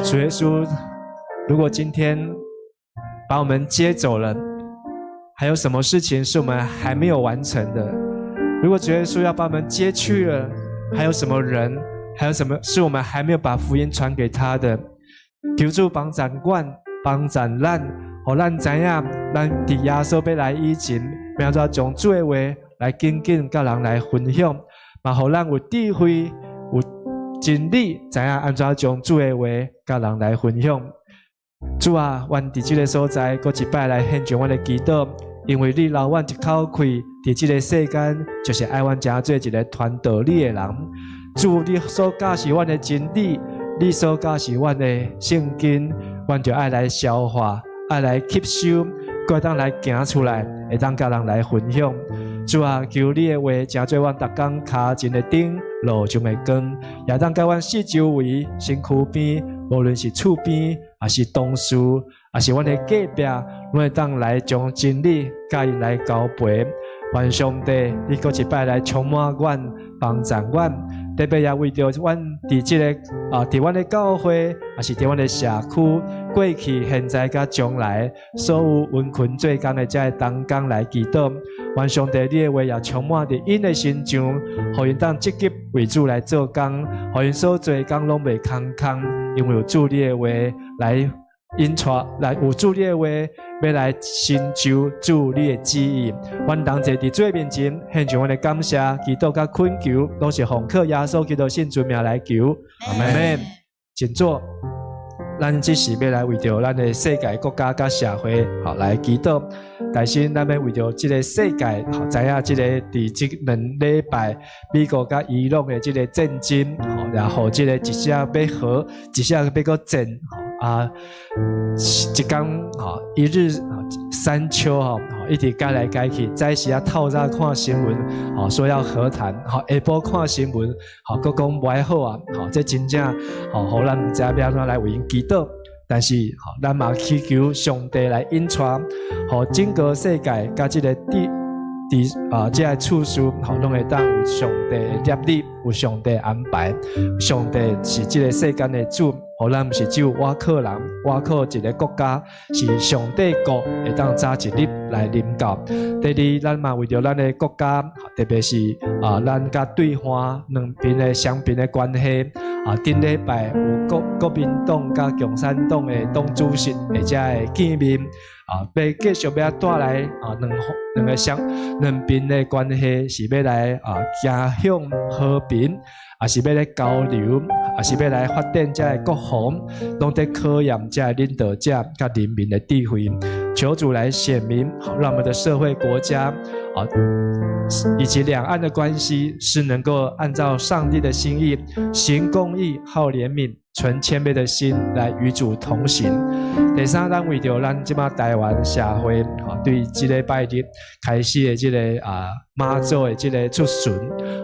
主耶稣，如果今天把我们接走了，还有什么事情是我们还没有完成的？如果主耶稣要把我们接去了，还有什么人，还有什么是我们还没有把福音传给他的？求主帮助我，帮助咱，让咱知影，咱伫耶稣要来以前，要怎将主的话来紧紧甲人来分享，嘛，让咱有智慧、有真理，知影安怎将主的话甲人来分享。主啊，阮伫这个所在，搁一摆来献上阮的祈祷，因为你留阮一口气，伫这个世间，就是爱阮真做一个传道你的人。主，你所教示阮的真理，你所教示阮的圣经，阮就爱来消化，爱来吸收，搁当来行出来，会当甲人来分享。主啊，求你的话，真做阮逐工脚前的灯，路上的光，也当甲阮四周围、身躯边，无论是厝边，还是同事，还是阮的隔壁，拢会当来将真理甲因来交陪。愿上帝，你搁一摆来充满阮，帮助阮，特别也为着阮伫这个伫阮的教会，还是伫阮的社区，过去、现在、甲将来，所有温困做工的这同工来祈祷。愿上帝，你的话也充满伫因的心上，互因当积极为主来做工，互因所做工拢袂空空，因为有主你的话来引带，来有主你的话。要来成就主你的旨意，阮同齐伫主面前献上阮的感谢、祈祷甲恳求，都是奉靠耶稣基督圣尊名来求。阿门。请坐。咱这时要来为着咱的世界、国家、甲社会，好来祈祷。但是咱要为着这个世界，好知影这个伫这2礼拜美国甲伊朗的这个战争，好然后这个一下要和，一下要个战。一天一日三秋一直改来改去，早时透早看新闻说要和谈，下晡看新闻佫讲袂好啊，这真正互咱毋知要安怎来为因祈祷。但是咱嘛祈求上帝来引带，互整个世界甲这个这个处事拢会当有上帝的业力，有上帝安排。上帝是这个世间的主，互咱毋是只有我靠人，我靠一个国家，是上帝国会当早一日来临到。第二，咱嘛为着咱的国家，特别是咱甲对方两边的双边的关系。顶礼拜有国民党甲共产党的党主席或者的见面，要继续要带来两边的关系是要来走向和平，也是要来交流，也是要来发展这国防，拢在考验这领导者甲人民的智慧。求主来显明，让我们的社会、国家以及两岸的关系是能够按照上帝的心意，行公义、好怜悯、存谦卑的心来与主同行。第三，咱为着咱即马台湾社会，对这个拜日开始的这个妈祖的这个出巡，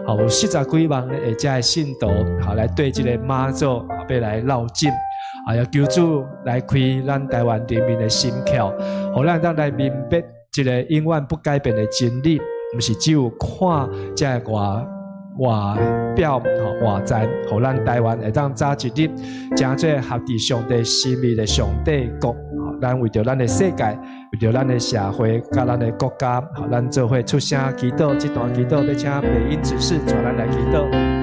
有40几万的这个信徒，来对这个妈祖要来绕境。要求主来开咱台湾人民的心窍，互咱当来明白一个永远不改变的真理，不是只有看这外表外在，互咱台湾会当早一日，真做合伫上帝心意的上帝国。咱为着咱的世界，为着咱的社会，甲咱的国家，咱做伙出声祈祷，这段祈祷要请美音指示带咱来祈祷。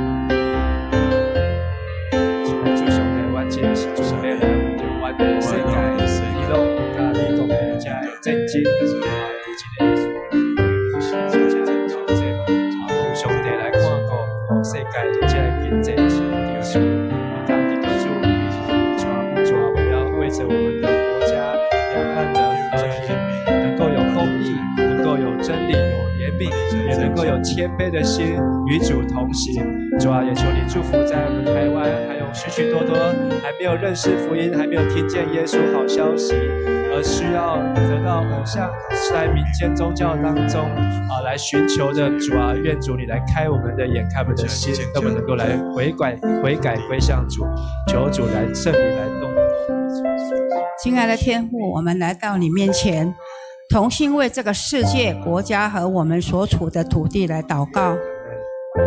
也能够有谦卑的心与主同行。主啊，也求你祝福在我们台湾，还有许许多多还没有认识福音、还没有听见耶稣好消息，而需要得到偶像在民间宗教当中来寻求的。主啊，愿主你来开我们的眼，开我们的心，让我们能够来悔改归向主。求主来圣灵来动。亲爱的天父，我们来到你面前，同心为这个世界、国家和我们所处的土地来祷告。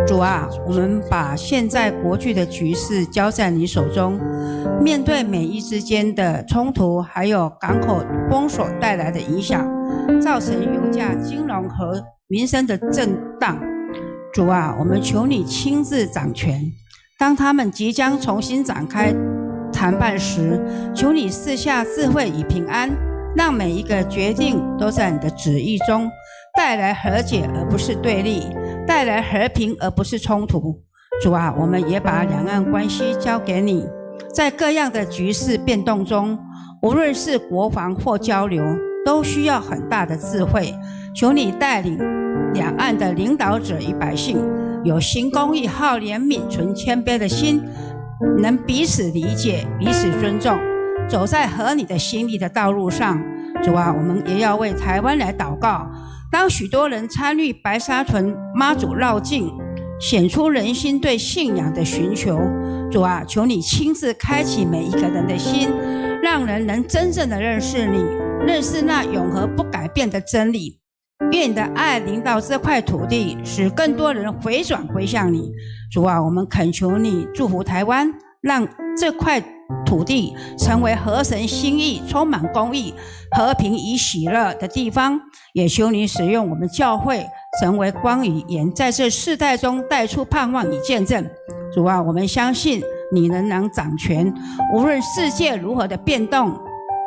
主啊，我们把现在国际的局势交在你手中，面对美伊之间的冲突，还有港口封锁带来的影响，造成油价、金融和民生的震荡。主啊，我们求你亲自掌权，当他们即将重新展开谈判时，求你赐下智慧与平安，让每一个决定都在你的旨意中，带来和解而不是对立，带来和平而不是冲突。主啊，我们也把两岸关系交给你，在各样的局势变动中，无论是国防或交流，都需要很大的智慧。求你带领两岸的领导者与百姓，有行公义、好怜悯、存谦卑的心，能彼此理解、彼此尊重，走在合你的心意的道路上。主啊，我们也要为台湾来祷告。当许多人参与白沙屯妈祖绕境，显出人心对信仰的寻求。主啊，求你亲自开启每一个人的心，让人能真正的认识你，认识那永恒不改变的真理。愿你的爱临到这块土地，使更多人回转归向你。主啊，我们恳求你祝福台湾，让这块土地成为合神心意、充满公义、和平与喜乐的地方。也求你使用我们教会成为光与盐，在这世代中带出盼望与见证。主啊，我们相信你仍然掌权，无论世界如何的变动，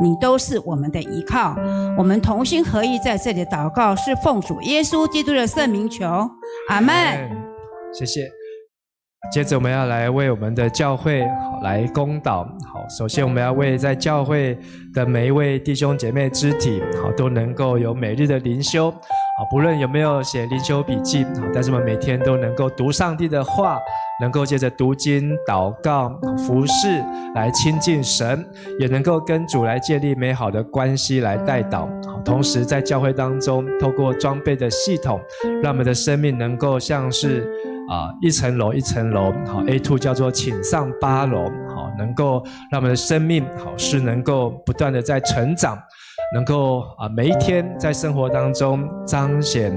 你都是我们的依靠。我们同心合意在这里祷告，是奉主耶稣基督的圣名求，阿们。谢谢。接着我们要来为我们的教会来公祷。好，首先我们要为在教会的每一位弟兄姐妹肢体都能够有每日的灵修。不论有没有写灵修笔记，但是我们每天都能够读上帝的话，能够借着读经、祷告、服事来亲近神，也能够跟主来建立美好的关系来代祷。同时在教会当中，透过装备的系统，让我们的生命能够像是一层楼一层楼，A2 叫做请上8楼，能够让我们的生命是能够不断的在成长，能够每一天在生活当中彰显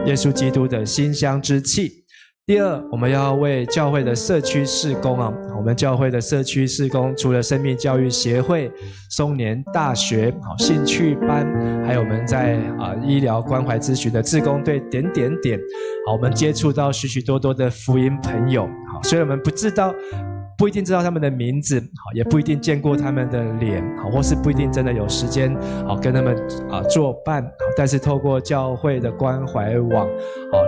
耶稣基督的馨香之气。第二，我们要为教会的社区事工我们教会的社区事工除了生命教育协会、松年大学、兴趣班，还有我们在医疗关怀咨询的志工队点，我们接触到许许多多的福音朋友。虽然我们不知道不一定知道他们的名字，也不一定见过他们的脸，或是不一定真的有时间跟他们作伴，但是透过教会的关怀网，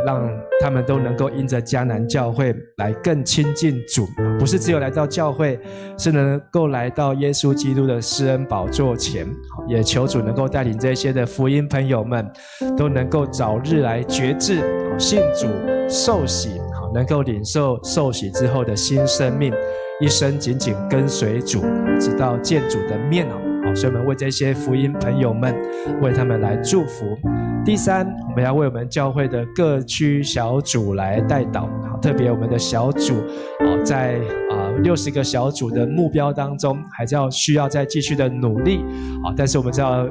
让他们都能够因着迦南教会来更亲近主，不是只有来到教会，是能够来到耶稣基督的施恩宝座前，也求主能够带领这些的福音朋友们都能够早日来决志信主受洗，能够领受受洗之后的新生命，一生紧紧跟随主，直到见主的面。所以我们为这些福音朋友们，为他们来祝福。第三，我们要为我们教会的各区小组来代祷，特别我们的小组在60个小组的目标当中，还是需要再继续的努力。但是我们知道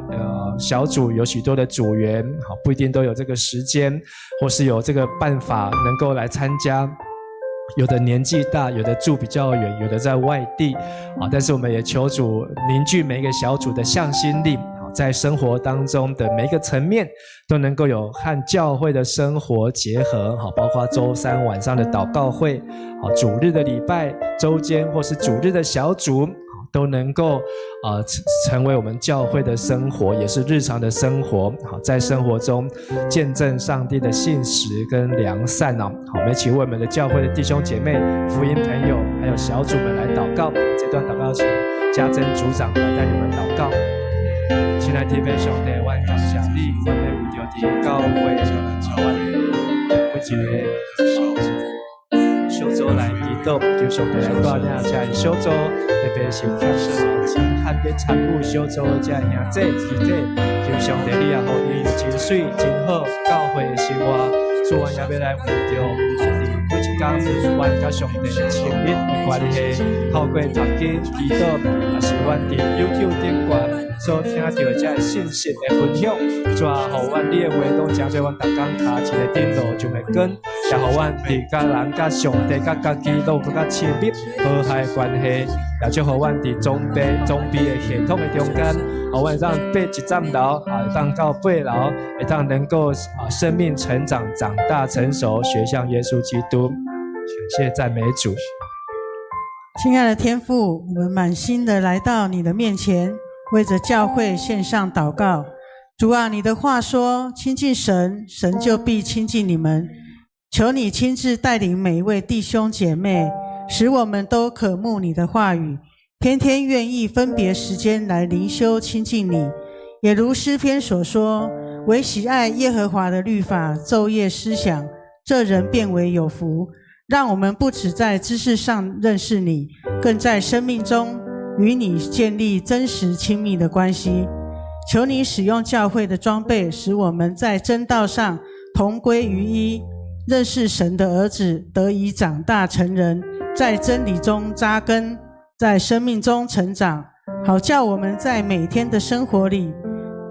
小组有许多的组员不一定都有这个时间，或是有这个办法能够来参加。有的年纪大，有的住比较远，有的在外地但是我们也求主凝聚每一个小组的向心力，在生活当中的每一个层面都能够有和教会的生活结合，包括周三晚上的祷告会，主日的礼拜，周间或是主日的小组，都能够成为我们教会的生活，也是日常的生活，在生活中见证上帝的信实跟良善我们一起为我们的教会的弟兄姐妹、福音朋友还有小组们来祷告。这段祷告请家珍组长来带你们祷告。亲爱的天父上帝，我感谢你，我们为着伫教会每一个小组来祈祷，求上帝来带领这些小组，特别是较少罕的参与小组这些兄弟肢体，求上帝你也予伊真水真好，教会的生活，主我也要来为着每一天阮甲上帝亲密的关系，透过读经祈祷，也是阮伫 YouTube 顶悬所听到这些信息的分享，主啊，互阮你的话都成做阮逐工脚一个顶路上的根，也互阮伫甲人、甲上帝、甲家己都更加亲密和谐的关系，也祝互阮伫装备的系统的中间，互阮让爬一站楼，当到8楼，会当能够生命成长、长大成熟，学像耶稣基督。感谢赞美主。亲爱的天父，我们满心的来到你的面前，为着教会献上祷告。主啊，你的话说，亲近神，神就必亲近你们。求你亲自带领每一位弟兄姐妹，使我们都渴慕你的话语，天天愿意分别时间来灵修亲近你。也如诗篇所说，唯喜爱耶和华的律法，昼夜思想，这人便为有福。让我们不只在知识上认识你，更在生命中与你建立真实亲密的关系。求你使用教会的装备，使我们在真道上同归于一，认识神的儿子，得以长大成人，在真理中扎根，在生命中成长，好叫我们在每天的生活里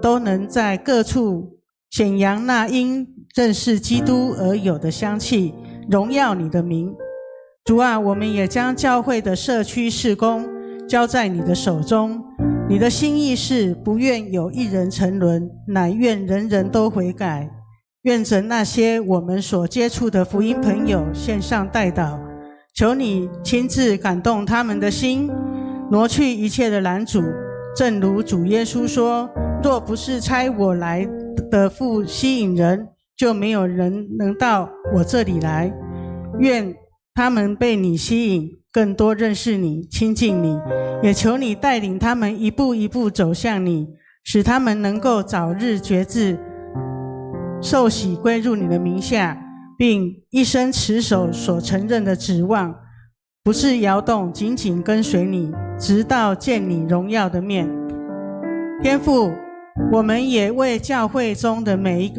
都能在各处显扬那因认识基督而有的香气，荣耀你的名。主啊，我们也将教会的社区事工交在你的手中。你的心意是不愿有一人沉沦，乃愿人人都悔改。愿着那些我们所接触的福音朋友献上代祷，求你亲自感动他们的心，挪去一切的拦阻。正如主耶稣说，若不是差我来的父吸引人，就没有人能到我这里来。愿他们被你吸引，更多认识你，亲近你，也求你带领他们一步一步走向你，使他们能够早日决志受洗归入你的名下，并一生持守所承认的指望，不是摇动，紧紧跟随你，直到见你荣耀的面。天父，我们也为教会中的每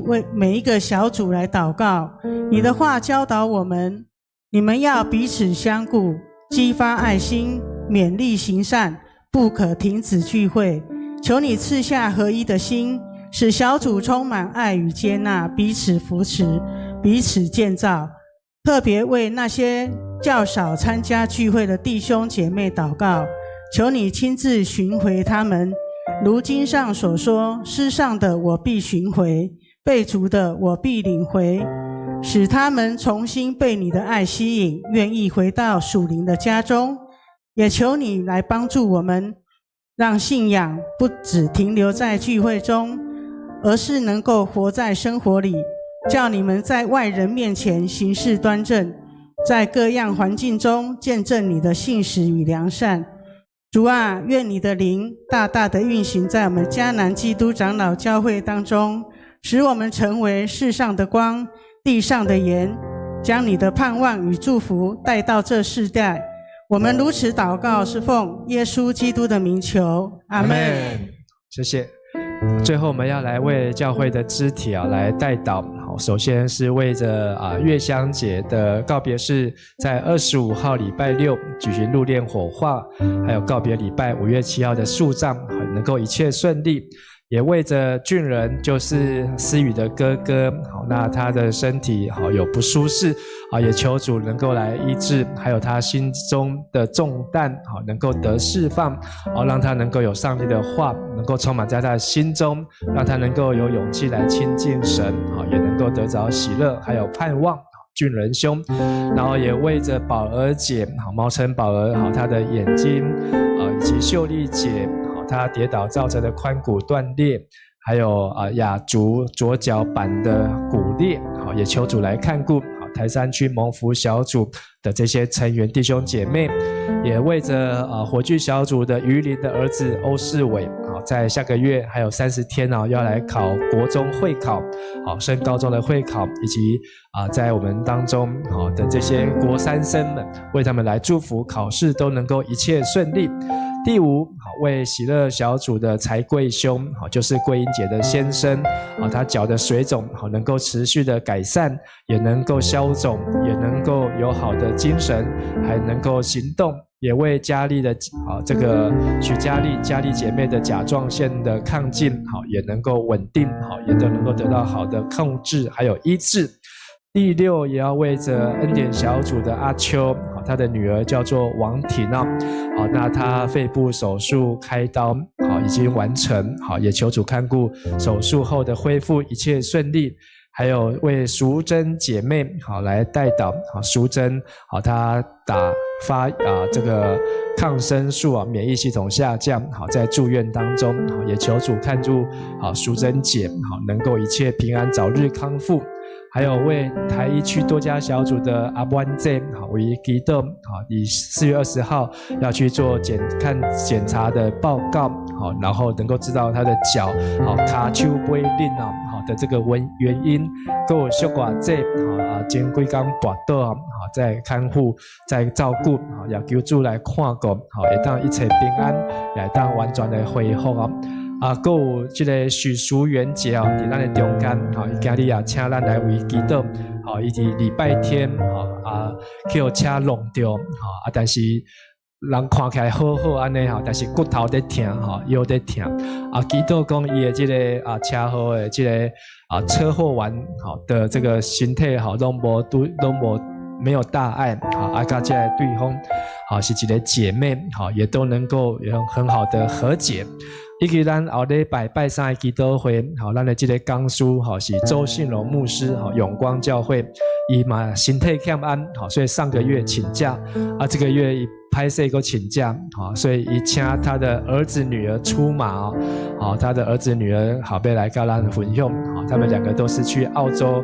一个小组来祷告。你的话教导我们，你们要彼此相顾，激发爱心，勉励行善，不可停止聚会。求你赐下合一的心，使小组充满爱与接纳，彼此扶持，彼此建造。特别为那些较少参加聚会的弟兄姐妹祷告，求你亲自寻回他们。如经上所说，世上的我必寻回，被逐的我必领回，使他们重新被你的爱吸引，愿意回到属灵的家中。也求你来帮助我们，让信仰不只停留在聚会中，而是能够活在生活里，叫你们在外人面前行事端正，在各样环境中见证你的信实与良善。主啊，愿你的灵大大的运行在我们迦南基督长老教会当中，使我们成为世上的光，地上的盐，将你的盼望与祝福带到这世代。我们如此祷告，是奉耶稣基督的名求，阿们。谢谢。最后我们要来为教会的肢体来代祷。好，首先是为着月香节的告别式，在25号礼拜六举行入殓火化，还有告别礼拜5月7号的树葬，能够一切顺利。也为着俊仁，就是思雨的哥哥，好，那他的身体好有不舒适，也求主能够来医治，还有他心中的重担，好，能够得释放，好，让他能够有上帝的话，能够充满在他的心中，让他能够有勇气来亲近神，好，也能够得着喜乐，还有盼望。俊仁兄，然后也为着宝儿姐，好，毛城宝儿，好，她的眼睛，以及秀丽姐。他跌倒造成的髋骨断裂，还有雅竹左脚板的骨裂，好，也求主来看顾。好，台山区蒙福小组的这些成员弟兄姐妹，也为着火炬小组的于林的儿子欧世伟，好，在下个月还有30天要来考国中会考，好，升高中的会考，以及在我们当中好的这些国三生们，为他们来祝福，考试都能够一切顺利。第5，为喜乐小组的财贵兄，就是桂英姐的先生，他脚的水肿能够持续的改善，也能够消肿，也能够有好的精神，还能够行动。也为佳丽的这个许佳丽姐妹的甲状腺的亢进也能够稳定，也都能够得到好的控制还有医治。第6，也要为着恩典小组的阿秋，他的女儿叫做王婷那她肺部手术开刀已经完成，也求主看顾手术后的恢复一切顺利。还有为淑珍姐妹来代祷，淑珍她发这个抗生素免疫系统下降，在住院当中，也求主看住淑珍姐能够一切平安，早日康复。还有为台一区多家小组的阿湾姐为祈祷，以4月20号要去做检查的报告，然后能够知道他的脚卡手不灵的这个原因，还有小寡姐前几天跋倒在看护在照顾，也求主来看顾，会当一切平安，也会当完全的恢复还有这个许淑媛姐在咱的中间，伊今日也请咱来为祈祷，伊伫礼拜天叫车弄着，但是人看起来好好安尼但是骨头在痛腰在痛祈祷讲伊的这个车祸的这个车祸完的这个身体都没有大碍甲这个对方是一个姐妹也都能够有很好的和解。以及咱后礼拜拜3的祈祷会，咱的这个讲师是周信荣牧师，永光教会，伊嘛身体欠安，所以上个月请假，这个月伊拍摄个请假，所以伊请他的儿子女儿出马，他的儿子女儿要来跟咱分享，他们2个都是去澳洲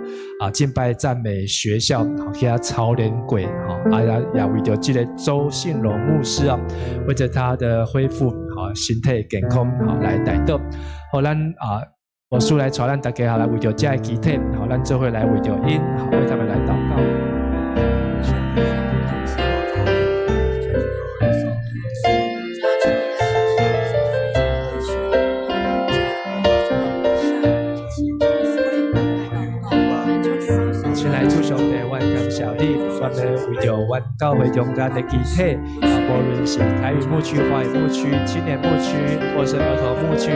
敬拜赞美学校去操练过，也为着这个周信荣牧师为着他的恢复身体健康来代祷，咱我书来带咱大家来为着这个集体，咱做伙来为着因为他们来祷告。先来祝兄弟，我感谢你，阮咧为着阮教会中间的集体，无论是台语牧区、华语牧区、青年牧区，或是儿童牧区，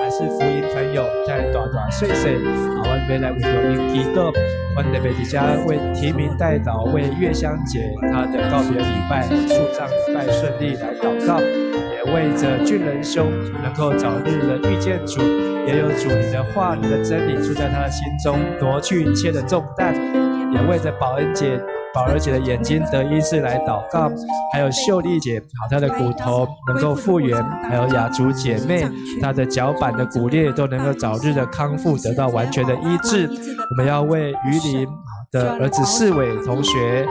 还是福音朋友，在大大小小，阮要来为着因祈祷，阮特别伫遮为提名代祷，为月香节他的告别礼拜、树葬礼拜顺利来祷告，也为着俊仁兄能够早日的遇见主，也有主你的话、你的真理住在他的心中，夺去一切的重担，也为着宝恩姐宝儿姐的眼睛得医治来祷告，还有秀丽姐，好，她的骨头能够复原，还有雅竹姐妹，她的脚板的骨裂都能够早日的康复，得到完全的医治。我们要为于林的儿子世伟同学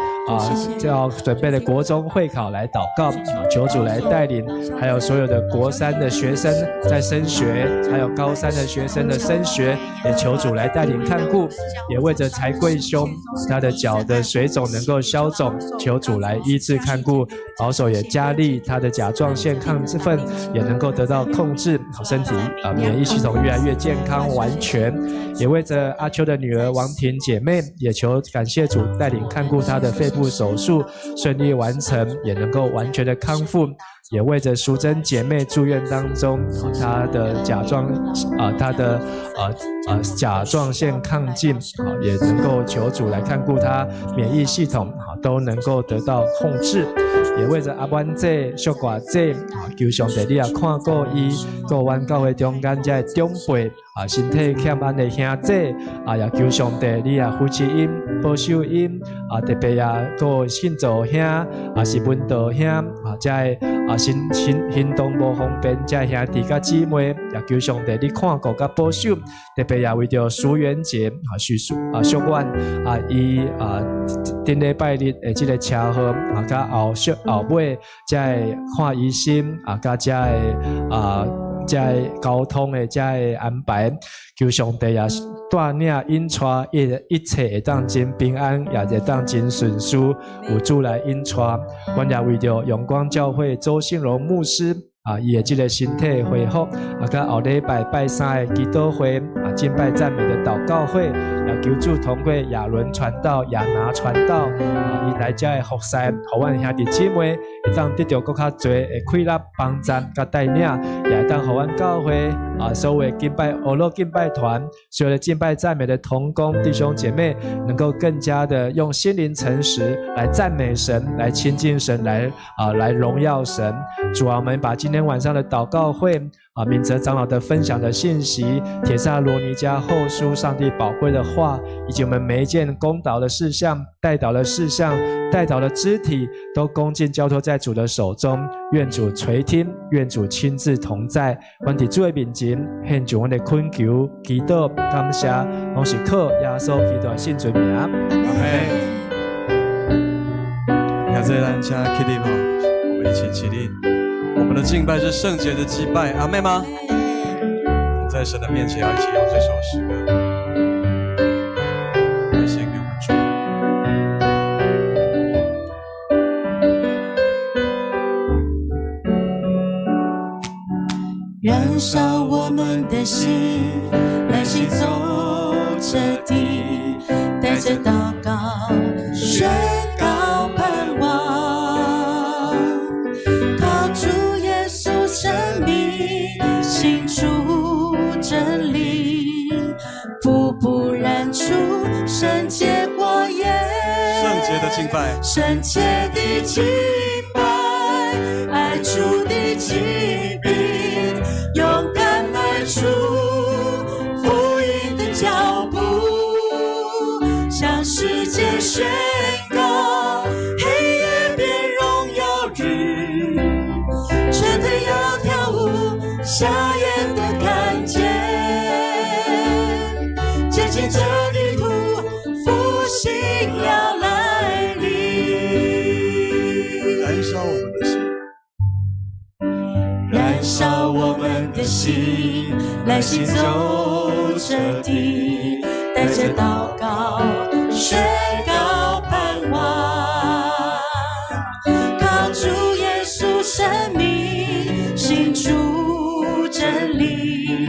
就要准备的国中会考来祷告，求主来带领，还有所有的国3的学生在升学，还有高3的学生的升学，也求主来带领看顾，也为着财贵兄他的脚的水肿能够消肿，求主来医治看顾，保守也加力，他的甲状腺亢奋也能够得到控制，身体免疫系统越来越健康完全，也为着阿秋的女儿王婷姐妹，也求感谢主带领看顾她的肺部手术顺利完成，也能够完全的康复，也为着淑珍姐妹住院当中，她的甲状腺亢进，也能够求主来看顾她免疫系统都能够得到控制，也为着阿阮姐、小寡姐，求上帝你也看顾伊，顾阮教会中间这长辈身体欠安的兄姐，也求上帝你也扶持因、保守因，特别也顾信助兄，是文道兄，这行动无方便，这兄弟甲姊妹，也求上帝你看顾甲保守，特别也为着苏元节祝愿伊顶礼拜日的这个车祸，甲后尾才看医生，甲这交通的这安排，求上帝也带领引带一切会当真平安，也会当真顺遂，有主来引带。阮也为着阳光教会周信荣牧师伊的这个身体恢复，甲后礼拜拜3的祈祷会，敬拜赞美的祷告会，也求主通过亚伦传道、亚拿传道，伊来遮的服侍，互阮兄弟姊妹会当得到更较多的快乐、帮助、甲带领，也会当互阮教会所有敬拜俄罗敬拜团，所有的敬拜赞美的同工弟兄姐妹，能够更加的用心灵诚实来赞美神，来亲近神，来荣耀神。主啊，我们把今天晚上的祷告会敏哲长老的分享的信息，帖撒罗尼迦后书上帝宝贵的话，以及我们每一件公祷的事项、代祷的事项、代祷的肢体，都恭敬交托在主的手中。愿主垂听，愿主亲自同在。阮伫主的面前，献上阮的恳求、祈祷、感谢，拢是靠耶稣基督的圣尊名。阿门。现在咱请起立我们一起起立。我们的敬拜是圣洁的祭拜，阿妹吗？在神的面前要一起用这首诗歌来献给我们主。燃烧我们的心，来行走这地，带着祷告宣告盼望，靠主耶稣生命，行出真理，步步燃出圣洁火焰，圣洁的敬拜，圣洁的敬拜，爱主的疾病，勇敢迈出福音的脚步，向世界宣告黑夜变荣耀日，瘸腿要跳舞，瞎眼的看见，接近这地图，复兴要来临，燃烧我们的心，燃烧我们的心，来行走这地，带着祷告宣告盼望，靠主耶稣生命，行出真理，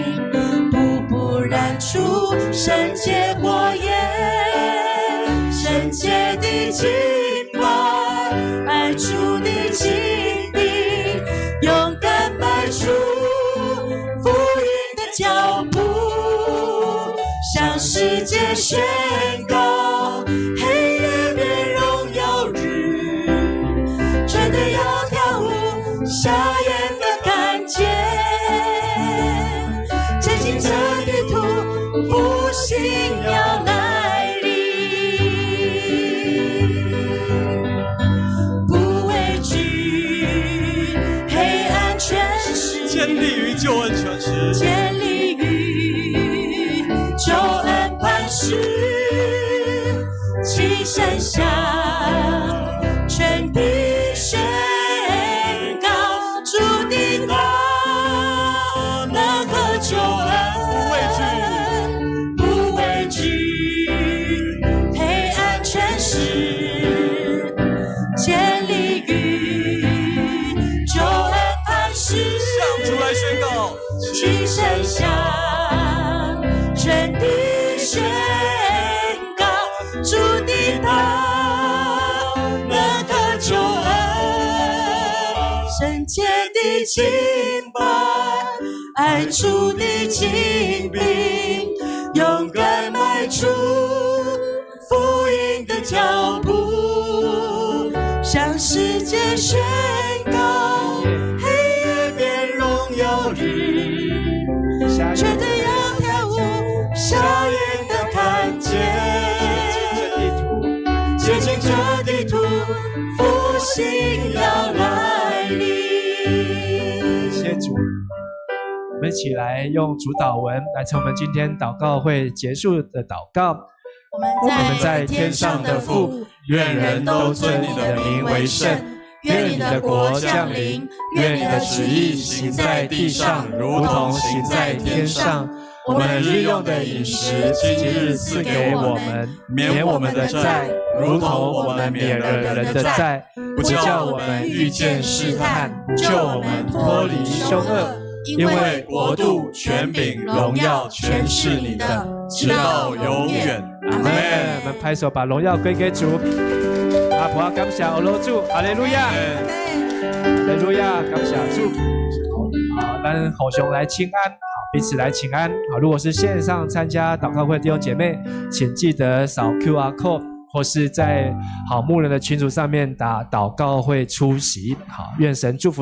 步步燃出圣洁火焰，圣洁的敬拜，爱主的疾病，勇敢迈出福音的脚步，向世界宣告黑夜变荣耀日，瘸腿要跳舞，瞎眼的看见，接近这地图，复兴要来临。建立于救恩磐石，齐声响，全地宣告主的大能和救恩，不畏惧黑暗权势，建立于救恩磐石，向主来宣告，齐声响，全地宣告主的大能和救恩，圣洁的敬拜，爱主的精兵，勇敢迈出福音的脚步，向世界宣告黑夜变荣耀日，全都要跳舞，瞎眼的看见，接近这地图，复兴要来临。谢谢主，我们一起来用主祷文来成我们今天祷告会结束的祷告。我们在天上的父，愿人都尊你的名为圣。愿你的国降临，愿你的旨意行在地上，如同行在天上。我们日用的饮食，今日赐给我们，免我们的债，如同我们免了人的债，不叫我们遇见试探，救我们脱离凶恶。因为国度、权柄、荣耀，全是你的，直到永远。阿门。我们拍手把荣耀归给主。阿婆感谢欧罗主，哈利路亚，哈利路亚，感谢主。好，咱互相来请安，彼此来请安。好，如果是线上参加祷告会的弟兄姐妹，请记得扫 QR code， 或是在好牧人的群组上面打祷告会出席。好，愿神祝福。